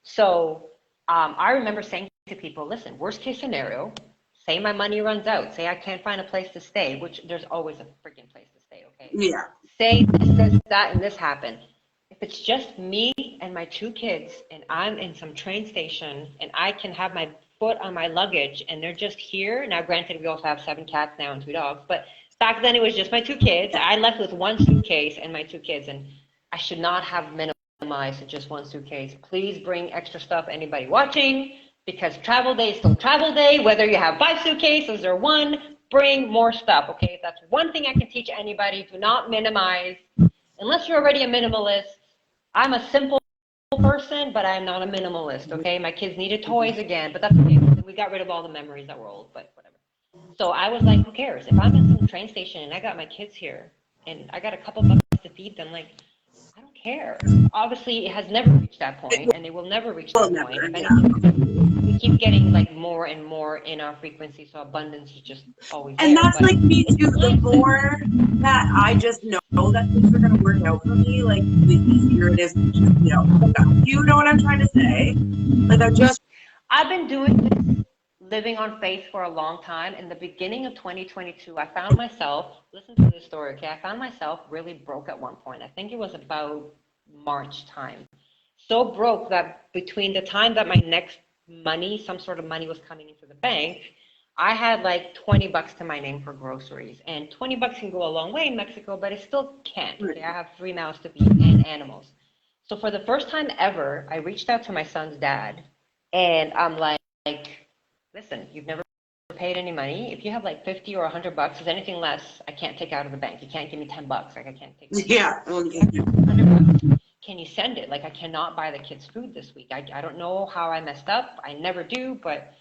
So I remember saying to people, listen, worst case scenario, say my money runs out. Say I can't find a place to stay, which there's always a freaking place to stay, okay?
Yeah.
Say this, that, and this happened. If it's just me and my 2 kids and I'm in some train station and I can have my foot on my luggage and they're just here. Now, granted, we also have 7 cats now and 2 dogs, but back then it was just my 2 kids. I left with 1 suitcase and my 2 kids, and I should not have minimized to just 1 suitcase. Please bring extra stuff, anybody watching, because travel day is still travel day. Whether you have 5 suitcases or 1, bring more stuff, okay? That's one thing I can teach anybody. Do not minimize. Unless you're already a minimalist. I'm a simple person, but I'm not a minimalist, okay? My kids needed toys again, but that's okay. We got rid of all the memories that were old, but whatever. So I was like, who cares? If I'm in some train station and I got my kids here and I got a couple bucks to feed them, like, I don't care. Obviously, it has never reached that point, and it will never reach that point. If anything, we keep getting like more and more in our frequency, so abundance is just always there.
And that's like me too. The more that I just know that things are going to work out for me, like the easier it is to just, you know what I'm trying to say? Like
I've been doing this, living on faith for a long time. In the beginning of 2022, I found myself, listen to this story, okay? I found myself really broke at one point. I think it was about March time. So broke that between the time that my next money, some sort of money was coming into the bank, I had like 20 bucks to my name for groceries. And 20 bucks can go a long way in Mexico, but it still can't. Okay? I have 3 mouths to feed and animals. So for the first time ever, I reached out to my son's dad, and I'm like, listen, you've never paid any money. If you have like 50 or 100 bucks, is anything less, I can't take out of the bank. You can't give me 10 bucks. Like, I can't take it.
Yeah.
100 bucks. Can you send it? Like, I cannot buy the kids food this week. I don't know how I messed up. I never do, but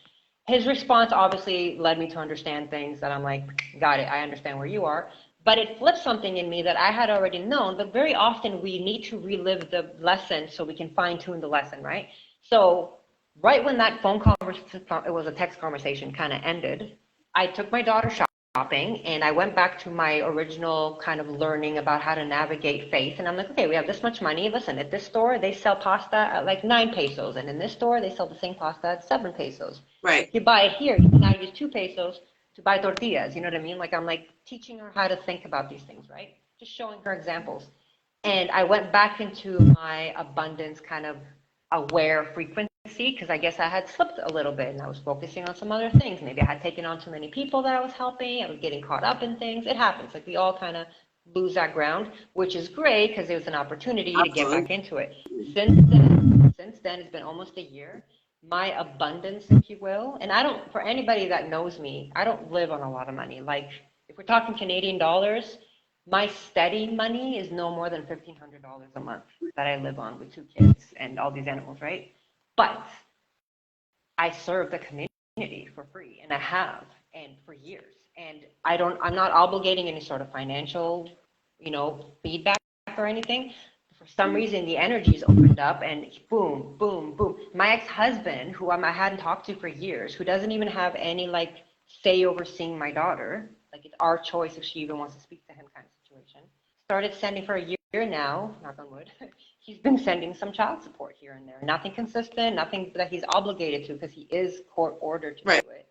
his response obviously led me to understand things that I'm like, got it. I understand where you are. But it flipped something in me that I had already known. But very often we need to relive the lesson so we can fine tune the lesson, right? So right when that phone conversation, it was a text conversation, kind of ended, I took my daughter shopping and I went back to my original kind of learning about how to navigate faith. And I'm like, okay, we have this much money. Listen, at this store, they sell pasta at like 9 pesos. And in this store, they sell the same pasta at 7 pesos.
Right.
If you buy it here, you can now use 2 pesos to buy tortillas. You know what I mean? Like, I'm like teaching her how to think about these things, right? Just showing her examples. And I went back into my abundance kind of aware frequency, because I guess I had slipped a little bit and I was focusing on some other things. Maybe I had taken on too many people that I was helping. I was getting caught up in things. It happens. Like, we all kind of lose that ground, which is great because it was an opportunity to get back into it. Since then, it's been almost a year. My abundance, if you will, and I don't, for anybody that knows me, I don't live on a lot of money. Like, if we're talking Canadian dollars, my steady money is no more than $1,500 a month that I live on with 2 kids and all these animals, right? But I serve the community for free, and I have, and for years. And I'm not obligating any sort of financial, feedback or anything. For some reason, the energy's opened up, and boom, boom, boom. My ex-husband, who I hadn't talked to for years, who doesn't even have any say over seeing my daughter, like, it's our choice if she even wants to speak to him kind of situation, started sending for a year now, knock on wood, he's been sending some child support here and there. Nothing consistent, nothing that he's obligated to, because he is court ordered to do it.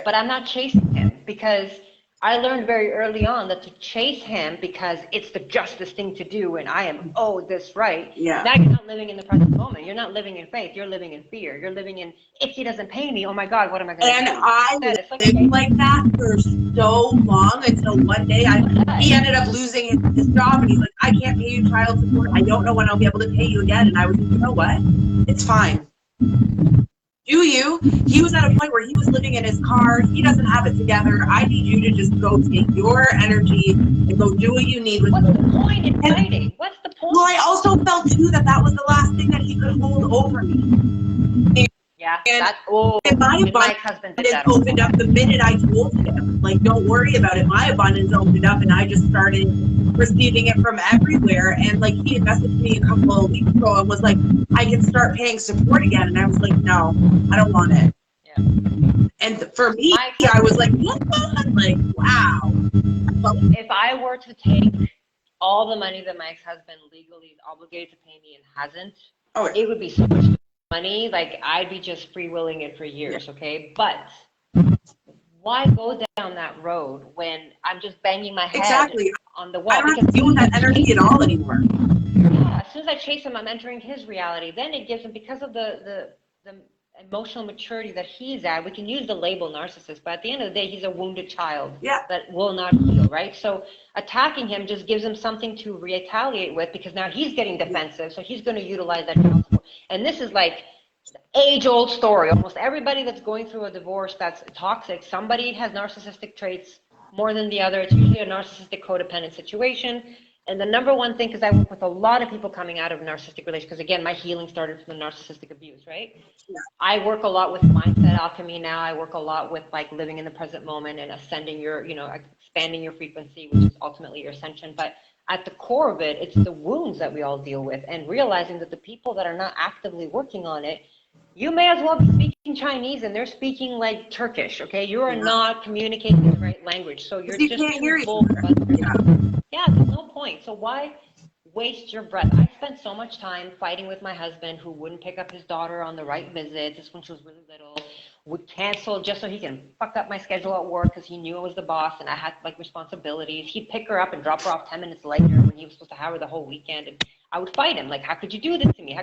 But I'm not chasing him, because I learned very early on that to chase him because it's the justest thing to do and I am this right.
Yeah.
Now you're not living in the present moment. You're not living in faith. You're living in fear. You're living in, if he doesn't pay me, oh my God, what am I going to do?
And I lived like that for so long until one day he ended up losing his job, and he's like, I can't pay you child support. I don't know when I'll be able to pay you again. And I was like, you know what? It's fine. Do you? He was at a point where he was living in his car. He doesn't have it together. I need you to just go take your energy and go do what you need with
What's
it.
the point in fighting? What's the point?
Well, I also felt too that that was the last thing that he could hold over me.
Yeah,
And
that's, oh,
and my
my ex-husband did that.
abundance opened up the minute I told him, like, don't worry about it. My abundance opened up, and I just started receiving it from everywhere. And like, he had messaged me a couple of weeks ago and was like, I can start paying support again. And I was like, no, I don't want it.
Yeah.
And for me, I was like, what? Like, wow.
If I were to take all the money that my ex-husband legally is obligated to pay me and hasn't, it would be so much money. Like, I'd be just free-willing it for years, okay? But why go down that road when I'm just banging my head on the wall?
I don't have to deal with that energy at all anymore.
Yeah, as soon as I chase him, I'm entering his reality. Then it gives him, because of the emotional maturity that he's at, we can use the label narcissist, but at the end of the day, he's a wounded child that will not heal, right? So attacking him just gives him something to retaliate with, because now he's getting defensive, so he's going to utilize that child support. And this is like age-old story. Almost everybody that's going through a divorce that's toxic, somebody has narcissistic traits more than the other. It's usually a narcissistic codependent situation. And the number one thing, because I work with a lot of people coming out of narcissistic relations, because again, my healing started from the narcissistic abuse, right? Yeah. I work a lot with mindset alchemy now. I work a lot with like living in the present moment and ascending your, expanding your frequency, which is ultimately your ascension. But at the core of it, it's the wounds that we all deal with, and realizing that the people that are not actively working on it, you may as well be speaking Chinese and they're speaking like Turkish, okay? You are not communicating the right language, so you're just too full. Yeah, there's no point. So why waste your breath? I spent so much time fighting with my husband, who wouldn't pick up his daughter on the right visit, just when she was really little, would cancel just so he can fuck up my schedule at work because he knew I was the boss and I had like responsibilities. He'd pick her up and drop her off 10 minutes later when he was supposed to have her the whole weekend. And I would fight him. Like, how could you do this to me?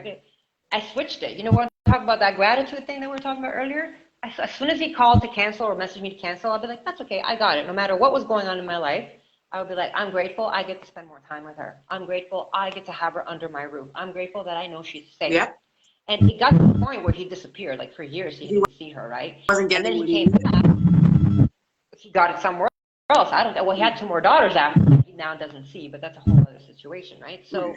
I switched it. You know what? Talk about that gratitude thing that we were talking about earlier. As soon as he called to cancel or messaged me to cancel, I'll be like, that's okay. I got it. No matter what was going on in my life, I would be like, I'm grateful I get to spend more time with her. I'm grateful I get to have her under my roof. I'm grateful that I know she's safe. Yeah. And it got to the point where he disappeared. Like, for years, he didn't see her, right? And then he came back. He got it somewhere else. I don't know. Well, he had 2 more daughters after that he now doesn't see, but that's a whole other situation, right? So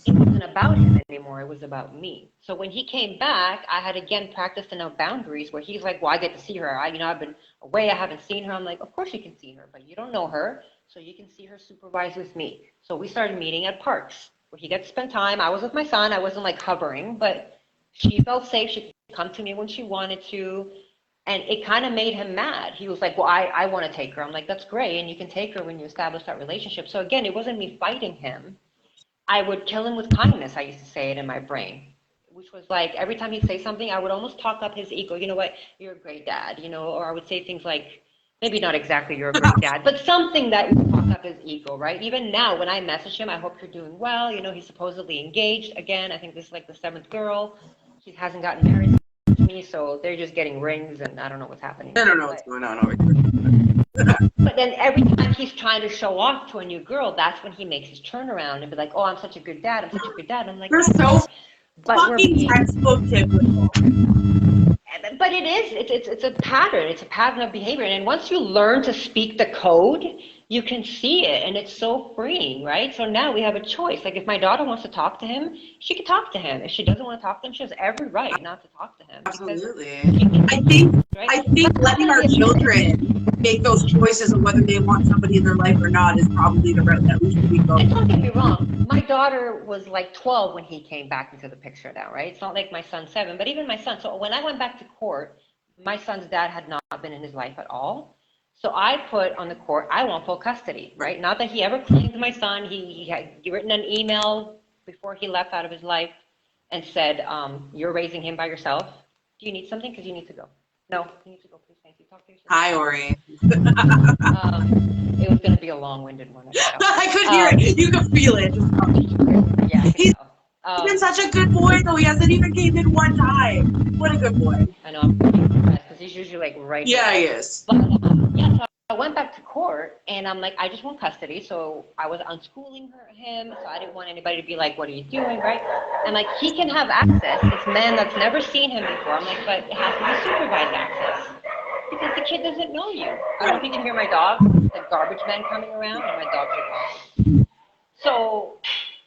it wasn't about him anymore. It was about me. So when he came back, I had again practiced enough boundaries where he's like, well, I get to see her. I've been away. I haven't seen her. I'm like, of course you can see her, but you don't know her. So you can see her supervised with me. So we started meeting at parks where he got to spend time. I was with my son. I wasn't like hovering, but she felt safe. She could come to me when she wanted to. And it kind of made him mad. He was like, well, I want to take her. I'm like, that's great. And you can take her when you establish that relationship. So again, it wasn't me fighting him. I would kill him with kindness. I used to say it in my brain, which was like, every time he'd say something, I would almost talk up his ego. You know what? You're a great dad, or I would say things like, maybe not exactly you're a great dad, but something that would talk up his ego, right? Even now, when I message him, I hope you're doing well. He's supposedly engaged. Again, I think this is like the 7th girl. He hasn't gotten married to me, so they're just getting rings, and I don't know what's happening.
I don't know what's going on over here.
But then every time he's trying to show off to a new girl, that's when he makes his turnaround and be like, oh, I'm such a good dad. I'm such a good dad. I'm like,
you're so fucking textbook typical.
But it is. It's a pattern. It's a pattern of behavior. And once you learn to speak the code, you can see it, and it's so freeing, right? So now we have a choice. Like, if my daughter wants to talk to him, she can talk to him. If she doesn't want to talk to him, she has every right not to talk to him.
Absolutely. I think letting our children make those choices of whether they want somebody in their life or not is probably the route that we should be going.
And don't get me wrong, my daughter was like 12 when he came back into the picture now, right? It's not like my son's 7, but even my son. So when I went back to court, my son's dad had not been in his life at all. So I put on the court, I want full custody, right? Not that he ever claimed my son. He had written an email before he left out of his life and said, you're raising him by yourself. Do you need something? Because you need to go. No, you need to go, please. Thank you. Talk to yourself.
Hi, Ori.
It was going to be a long-winded one.
I could hear it. You could feel it.
Yeah,
he's been such a good boy, though. He hasn't even came in one time. What a good boy.
I know. I'm pretty impressed because he's usually like right
there.
He is. But, so I went back to court. court, and I'm like, I just want custody. So I was unschooling him, so I didn't want anybody to be like, what are you doing, right? And like, he can have access. This man that's never seen him before. I'm like, but it has to be supervised access because the kid doesn't know you. I don't know if you can hear my dog, the garbage man coming around, and my dog's like, oh. So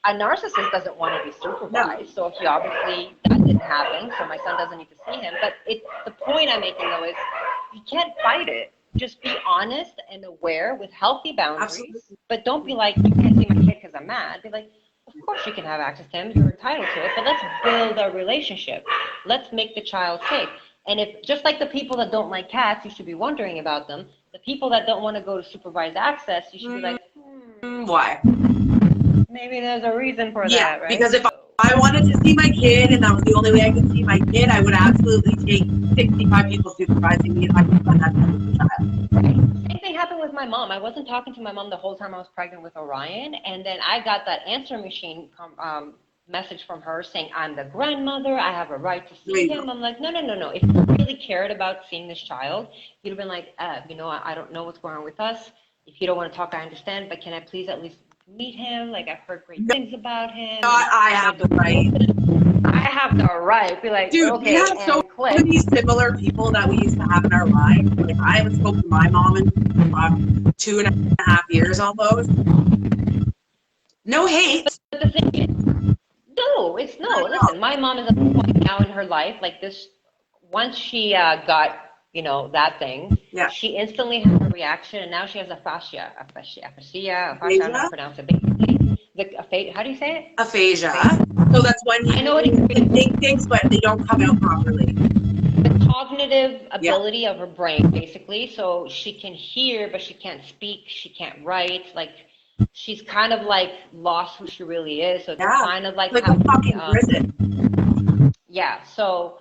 a narcissist doesn't want to be supervised. So he obviously, that didn't happen. So my son doesn't need to see him. But the point I'm making though is you can't fight it. Just be honest and aware with healthy boundaries.
Absolutely.
But don't be like, you can't see my kid because I'm mad. Be like, of course you can have access to him. You're entitled to it. But let's build a relationship. Let's make the child safe. And if, just like the people that don't like cats, you should be wondering about them. The people that don't want to go to supervised access, you should be like,
Why?
maybe there's a reason for
Yeah,
that, right?
because if I wanted to see my kid and that was the only way I could see my kid, I would absolutely take 65 people supervising me if I could find that type of a child.
Right. Same thing happened with my mom. I wasn't talking to my mom the whole time I was pregnant with Orion, and then I got that answer machine message from her saying, I'm the grandmother, I have a right to see him. I'm like, no. If you really cared about seeing this child, you'd have been like, I don't know what's going on with us. If you don't want to talk, I understand, but can I please at least meet him? Like, I've heard great things about him.
I have the right.
I have the right. Be like,
dude,
okay,
we have so many similar people that we used to have in our lives. Like, I haven't spoken to my mom in 2.5 years almost. No hate.
But the thing is, listen, my mom is at a point now in her life, like this, once she got, that thing, she instantly had a reaction, and now she has aphasia, I don't know how to pronounce it, basically. How do you say it?
Aphasia. So that's when you can think things, but they don't come out properly.
The cognitive ability of her brain, basically, so she can hear, but she can't speak, she can't write, like, she's kind of like lost who she really is. So it's kind of like
a fucking prison.
Yeah. So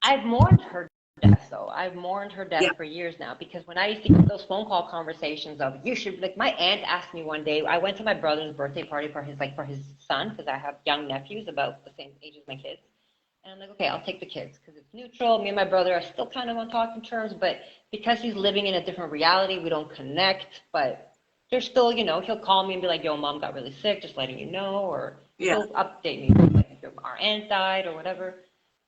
I've mourned her death, though. I've mourned her death for years now, because when I used to get those phone call conversations of, you should, like, my aunt asked me one day, I went to my brother's birthday party for his son, because I have young nephews about the same age as my kids. And I'm like, okay, I'll take the kids because it's neutral. Me and my brother are still kind of on talking terms, but because he's living in a different reality, we don't connect. But there's still, he'll call me and be like, yo, mom got really sick, just letting you know, or he'll update me, like, our aunt died or whatever.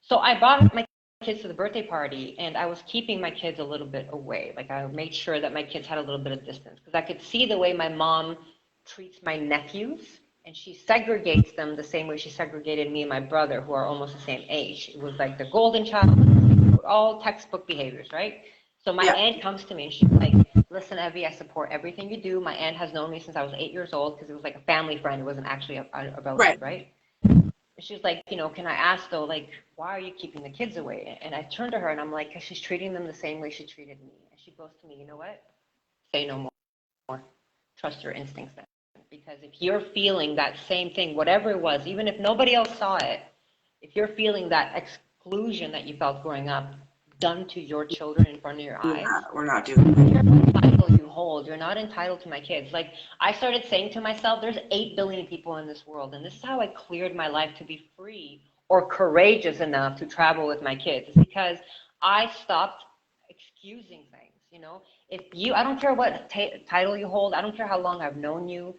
So I brought my kids to the birthday party, and I was keeping my kids a little bit away. Like, I made sure that my kids had a little bit of distance, because I could see the way my mom treats my nephews, and she segregates them the same way she segregated me and my brother, who are almost the same age. It was like the golden child, all textbook behaviors, right? So my aunt comes to me and she's like, listen, Evi, I support everything you do. My aunt has known me since I was 8 years old, because it was like a family friend. It wasn't actually a relative, right? And she's like, can I ask though, like, why are you keeping the kids away? And I turned to her and I'm like, because she's treating them the same way she treated me. And she goes to me, you know what? Say no more. Trust your instincts then. Because if you're feeling that same thing, whatever it was, even if nobody else saw it, if you're feeling that exclusion that you felt growing up done to your children in front of your eyes,
we're not doing that.
You're the title you hold. You're not entitled to my kids. Like, I started saying to myself, there's 8 billion people in this world, and this is how I cleared my life to be free or courageous enough to travel with my kids. It's because I stopped excusing things. If I don't care what title you hold, I don't care how long I've known you.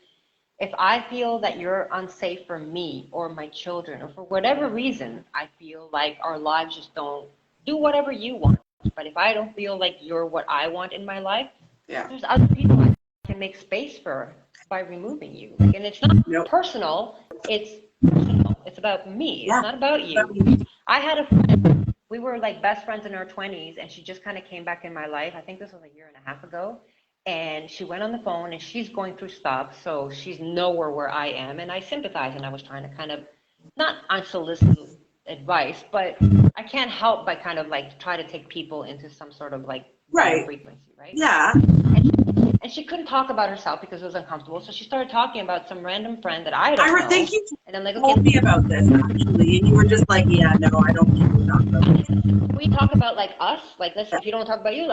If I feel that you're unsafe for me or my children, or for whatever reason, I feel like our lives just don't do whatever you want. But if I don't feel like you're what I want in my life, there's other people I can make space for by removing you. Like, and it's not personal, it's personal. It's about me. It's not about you. I had a friend, we were like best friends in our 20s, and she just kind of came back in my life. I think this was a year and a half ago. And she went on the phone, and she's going through stuff, so she's nowhere where I am. And I sympathize, and I was trying to kind of, not unsolicited advice, but I can't help but kind of like try to take people into some sort of like frequency, right?
Yeah.
And she couldn't talk about herself because it was uncomfortable, so she started talking about some random friend that I don't know.
I think you
and I'm like,
told me about this actually, and you were just like, yeah, no, I don't think we talk about it.
We talk about like us, like, listen, if you don't talk about you,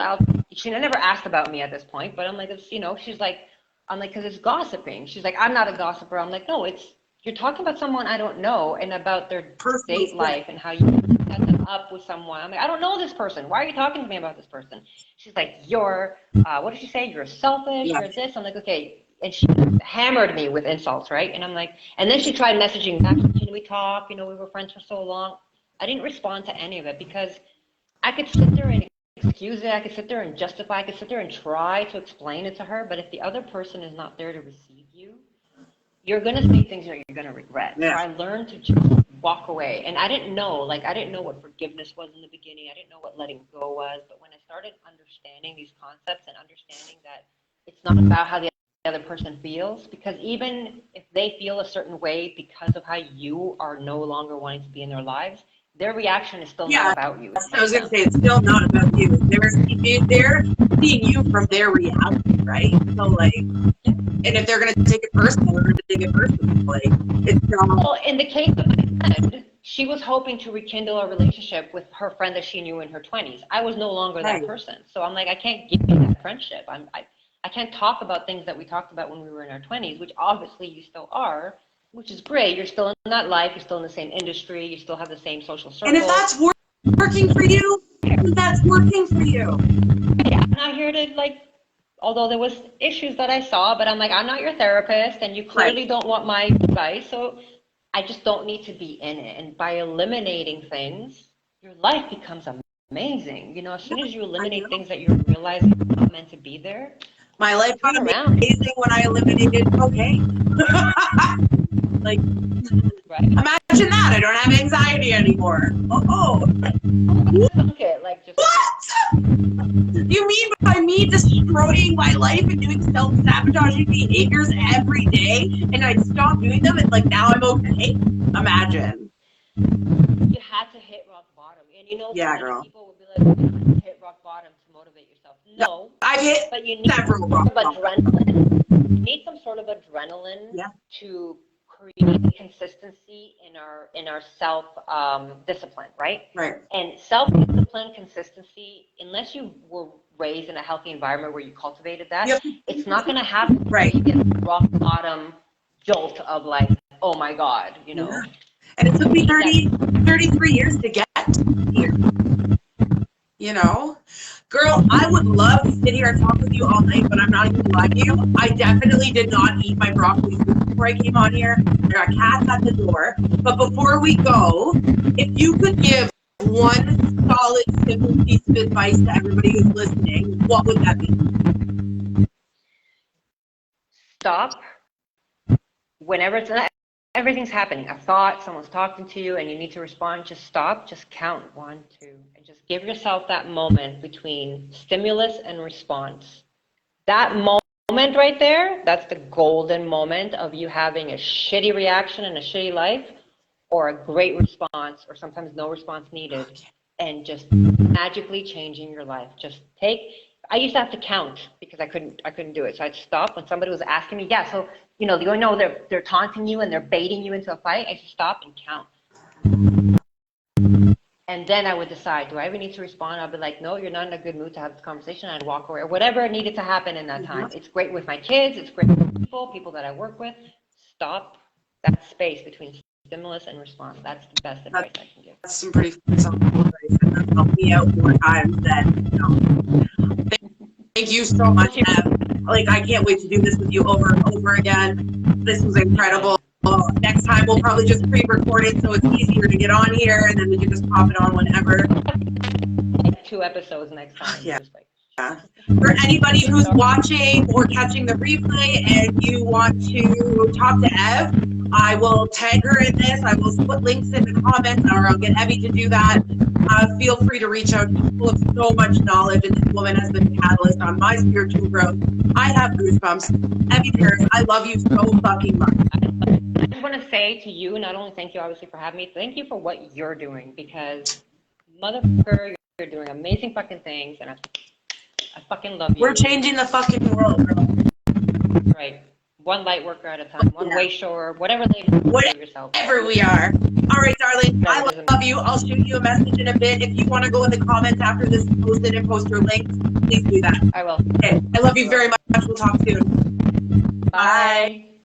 she never asked about me at this point, but I'm like, it's, she's like, I'm like, because it's gossiping. She's like, I'm not a gossiper. I'm like, no, it's you're talking about someone I don't know and about their
Personal
date
shit.
life and how you set them up with someone. I'm like, I don't know this person. Why are you talking to me about this person? She's like, you're, what did she say? You're selfish,
Yeah.
you're this. I'm like, okay. And she hammered me with insults, right? And I'm like, and then she tried messaging back, can we talk? You know, we were friends for so long. I didn't respond to any of it because I could sit there and excuse it. I could sit there and justify. I could sit there and try to explain it to her. But if the other person is not there to receive you, you're going to say things that you're going to regret.
Yeah.
So I learned to just walk away. And I didn't know what forgiveness was in the beginning. I didn't know what letting go was. But when I started understanding these concepts and understanding that it's not about how the other person feels, because even if they feel a certain way because of how you are no longer wanting to be in their lives, their reaction is still not about you.
I was going to say, it's still not about you. They're seeing you from their reality, right? So, like, and if they're going to take it personal, they're going to take it personal. Like, it's
well, in the case of my friend, she was hoping to rekindle a relationship with her friend that she knew in her 20s. I was no longer that person. So I'm like, I can't give you that friendship. I can't talk about things that we talked about when we were in our 20s, which obviously you still are, which is great. You're still in that life. You're still in the same industry. You still have the same social circle.
And if that's working for you, that's working for you.
Yeah, I'm not here to, like, although there was issues that I saw, but I'm like, I'm not your therapist, and you clearly don't want my advice, so I just don't need to be in it. And by eliminating things, your life becomes amazing. You know, as soon as you eliminate things that you realize are not meant to be there,
my life got amazing when I eliminated cocaine. Like,
right?
Imagine that. I don't have anxiety anymore.
Like, just
what? You mean by me destroying my life and doing self-sabotaging behaviors every day, and I'd stop doing them, and like now I'm okay? Imagine.
You had to hit rock bottom, and you know,
girl.
People will be like, you have to hit rock bottom to motivate yourself. No,
I've hit
but you need
several rock bottoms.
Adrenaline. You need some sort of adrenaline to create consistency in our self discipline, right?
Right.
And self discipline, consistency, unless you were raised in a healthy environment where you cultivated that, it's not going to happen.
Right.
You get the rock bottom jolt of like, oh my God, you know.
And it took me 33 years to get here. You know? Girl, I would love to sit here and talk with you all night, but I'm not even lying to you. I definitely did not eat my broccoli soup before I came on here. There are cats at the door. But before we go, if you could give one solid, simple piece of advice to everybody who's listening, what would that be?
Stop. Whenever everything's happening, a thought, someone's talking to you and you need to respond, just stop, just count 1, 2, and just give yourself that moment between stimulus and response. That moment right there, that's the golden moment of you having a shitty reaction and a shitty life, or a great response, or sometimes no response needed, and just magically changing your life. I used to have to count because I couldn't do it. So I'd stop when somebody was asking me, so, you know, they're taunting you and they're baiting you into a fight. I should stop and count. And then I would decide, do I even need to respond? I'll be like, no, you're not in a good mood to have this conversation. I'd walk away, or whatever needed to happen in that time. It's great with my kids. It's great with people that I work with. Stop that space between stimulus and response. That's the best advice I can give.
That's some pretty solid advice, and that's helped me out more times than, you know. Thank you so much, Ev. Like, I can't wait to do this with you over and over again. This was incredible. Next time we'll probably just pre-record it so it's easier to get on here, and then we can just pop it on whenever.
Like 2 episodes next time.
Yeah. For anybody who's watching or catching the replay and you want to talk to Ev, I will tag her in this. I will put links in the comments, or I'll get Evi to do that. Feel free to reach out. She's full of so much knowledge, and this woman has been a catalyst on my spiritual growth. I have goosebumps. Evi Paris, I love you so fucking much.
I just want to say to you, not only thank you obviously for having me, thank you for what you're doing, because motherfucker, you're doing amazing fucking things, and I fucking love you.
We're changing the fucking world, girl.
Right. One light worker at a time, one way shore, whatever yourself.
Whatever we are. All right, darling. I love you. I'll shoot you a message in a bit. If you want to go in the comments after this is posted and post your links, please do that.
I will.
Okay. I love you very much. We'll talk soon.
Bye.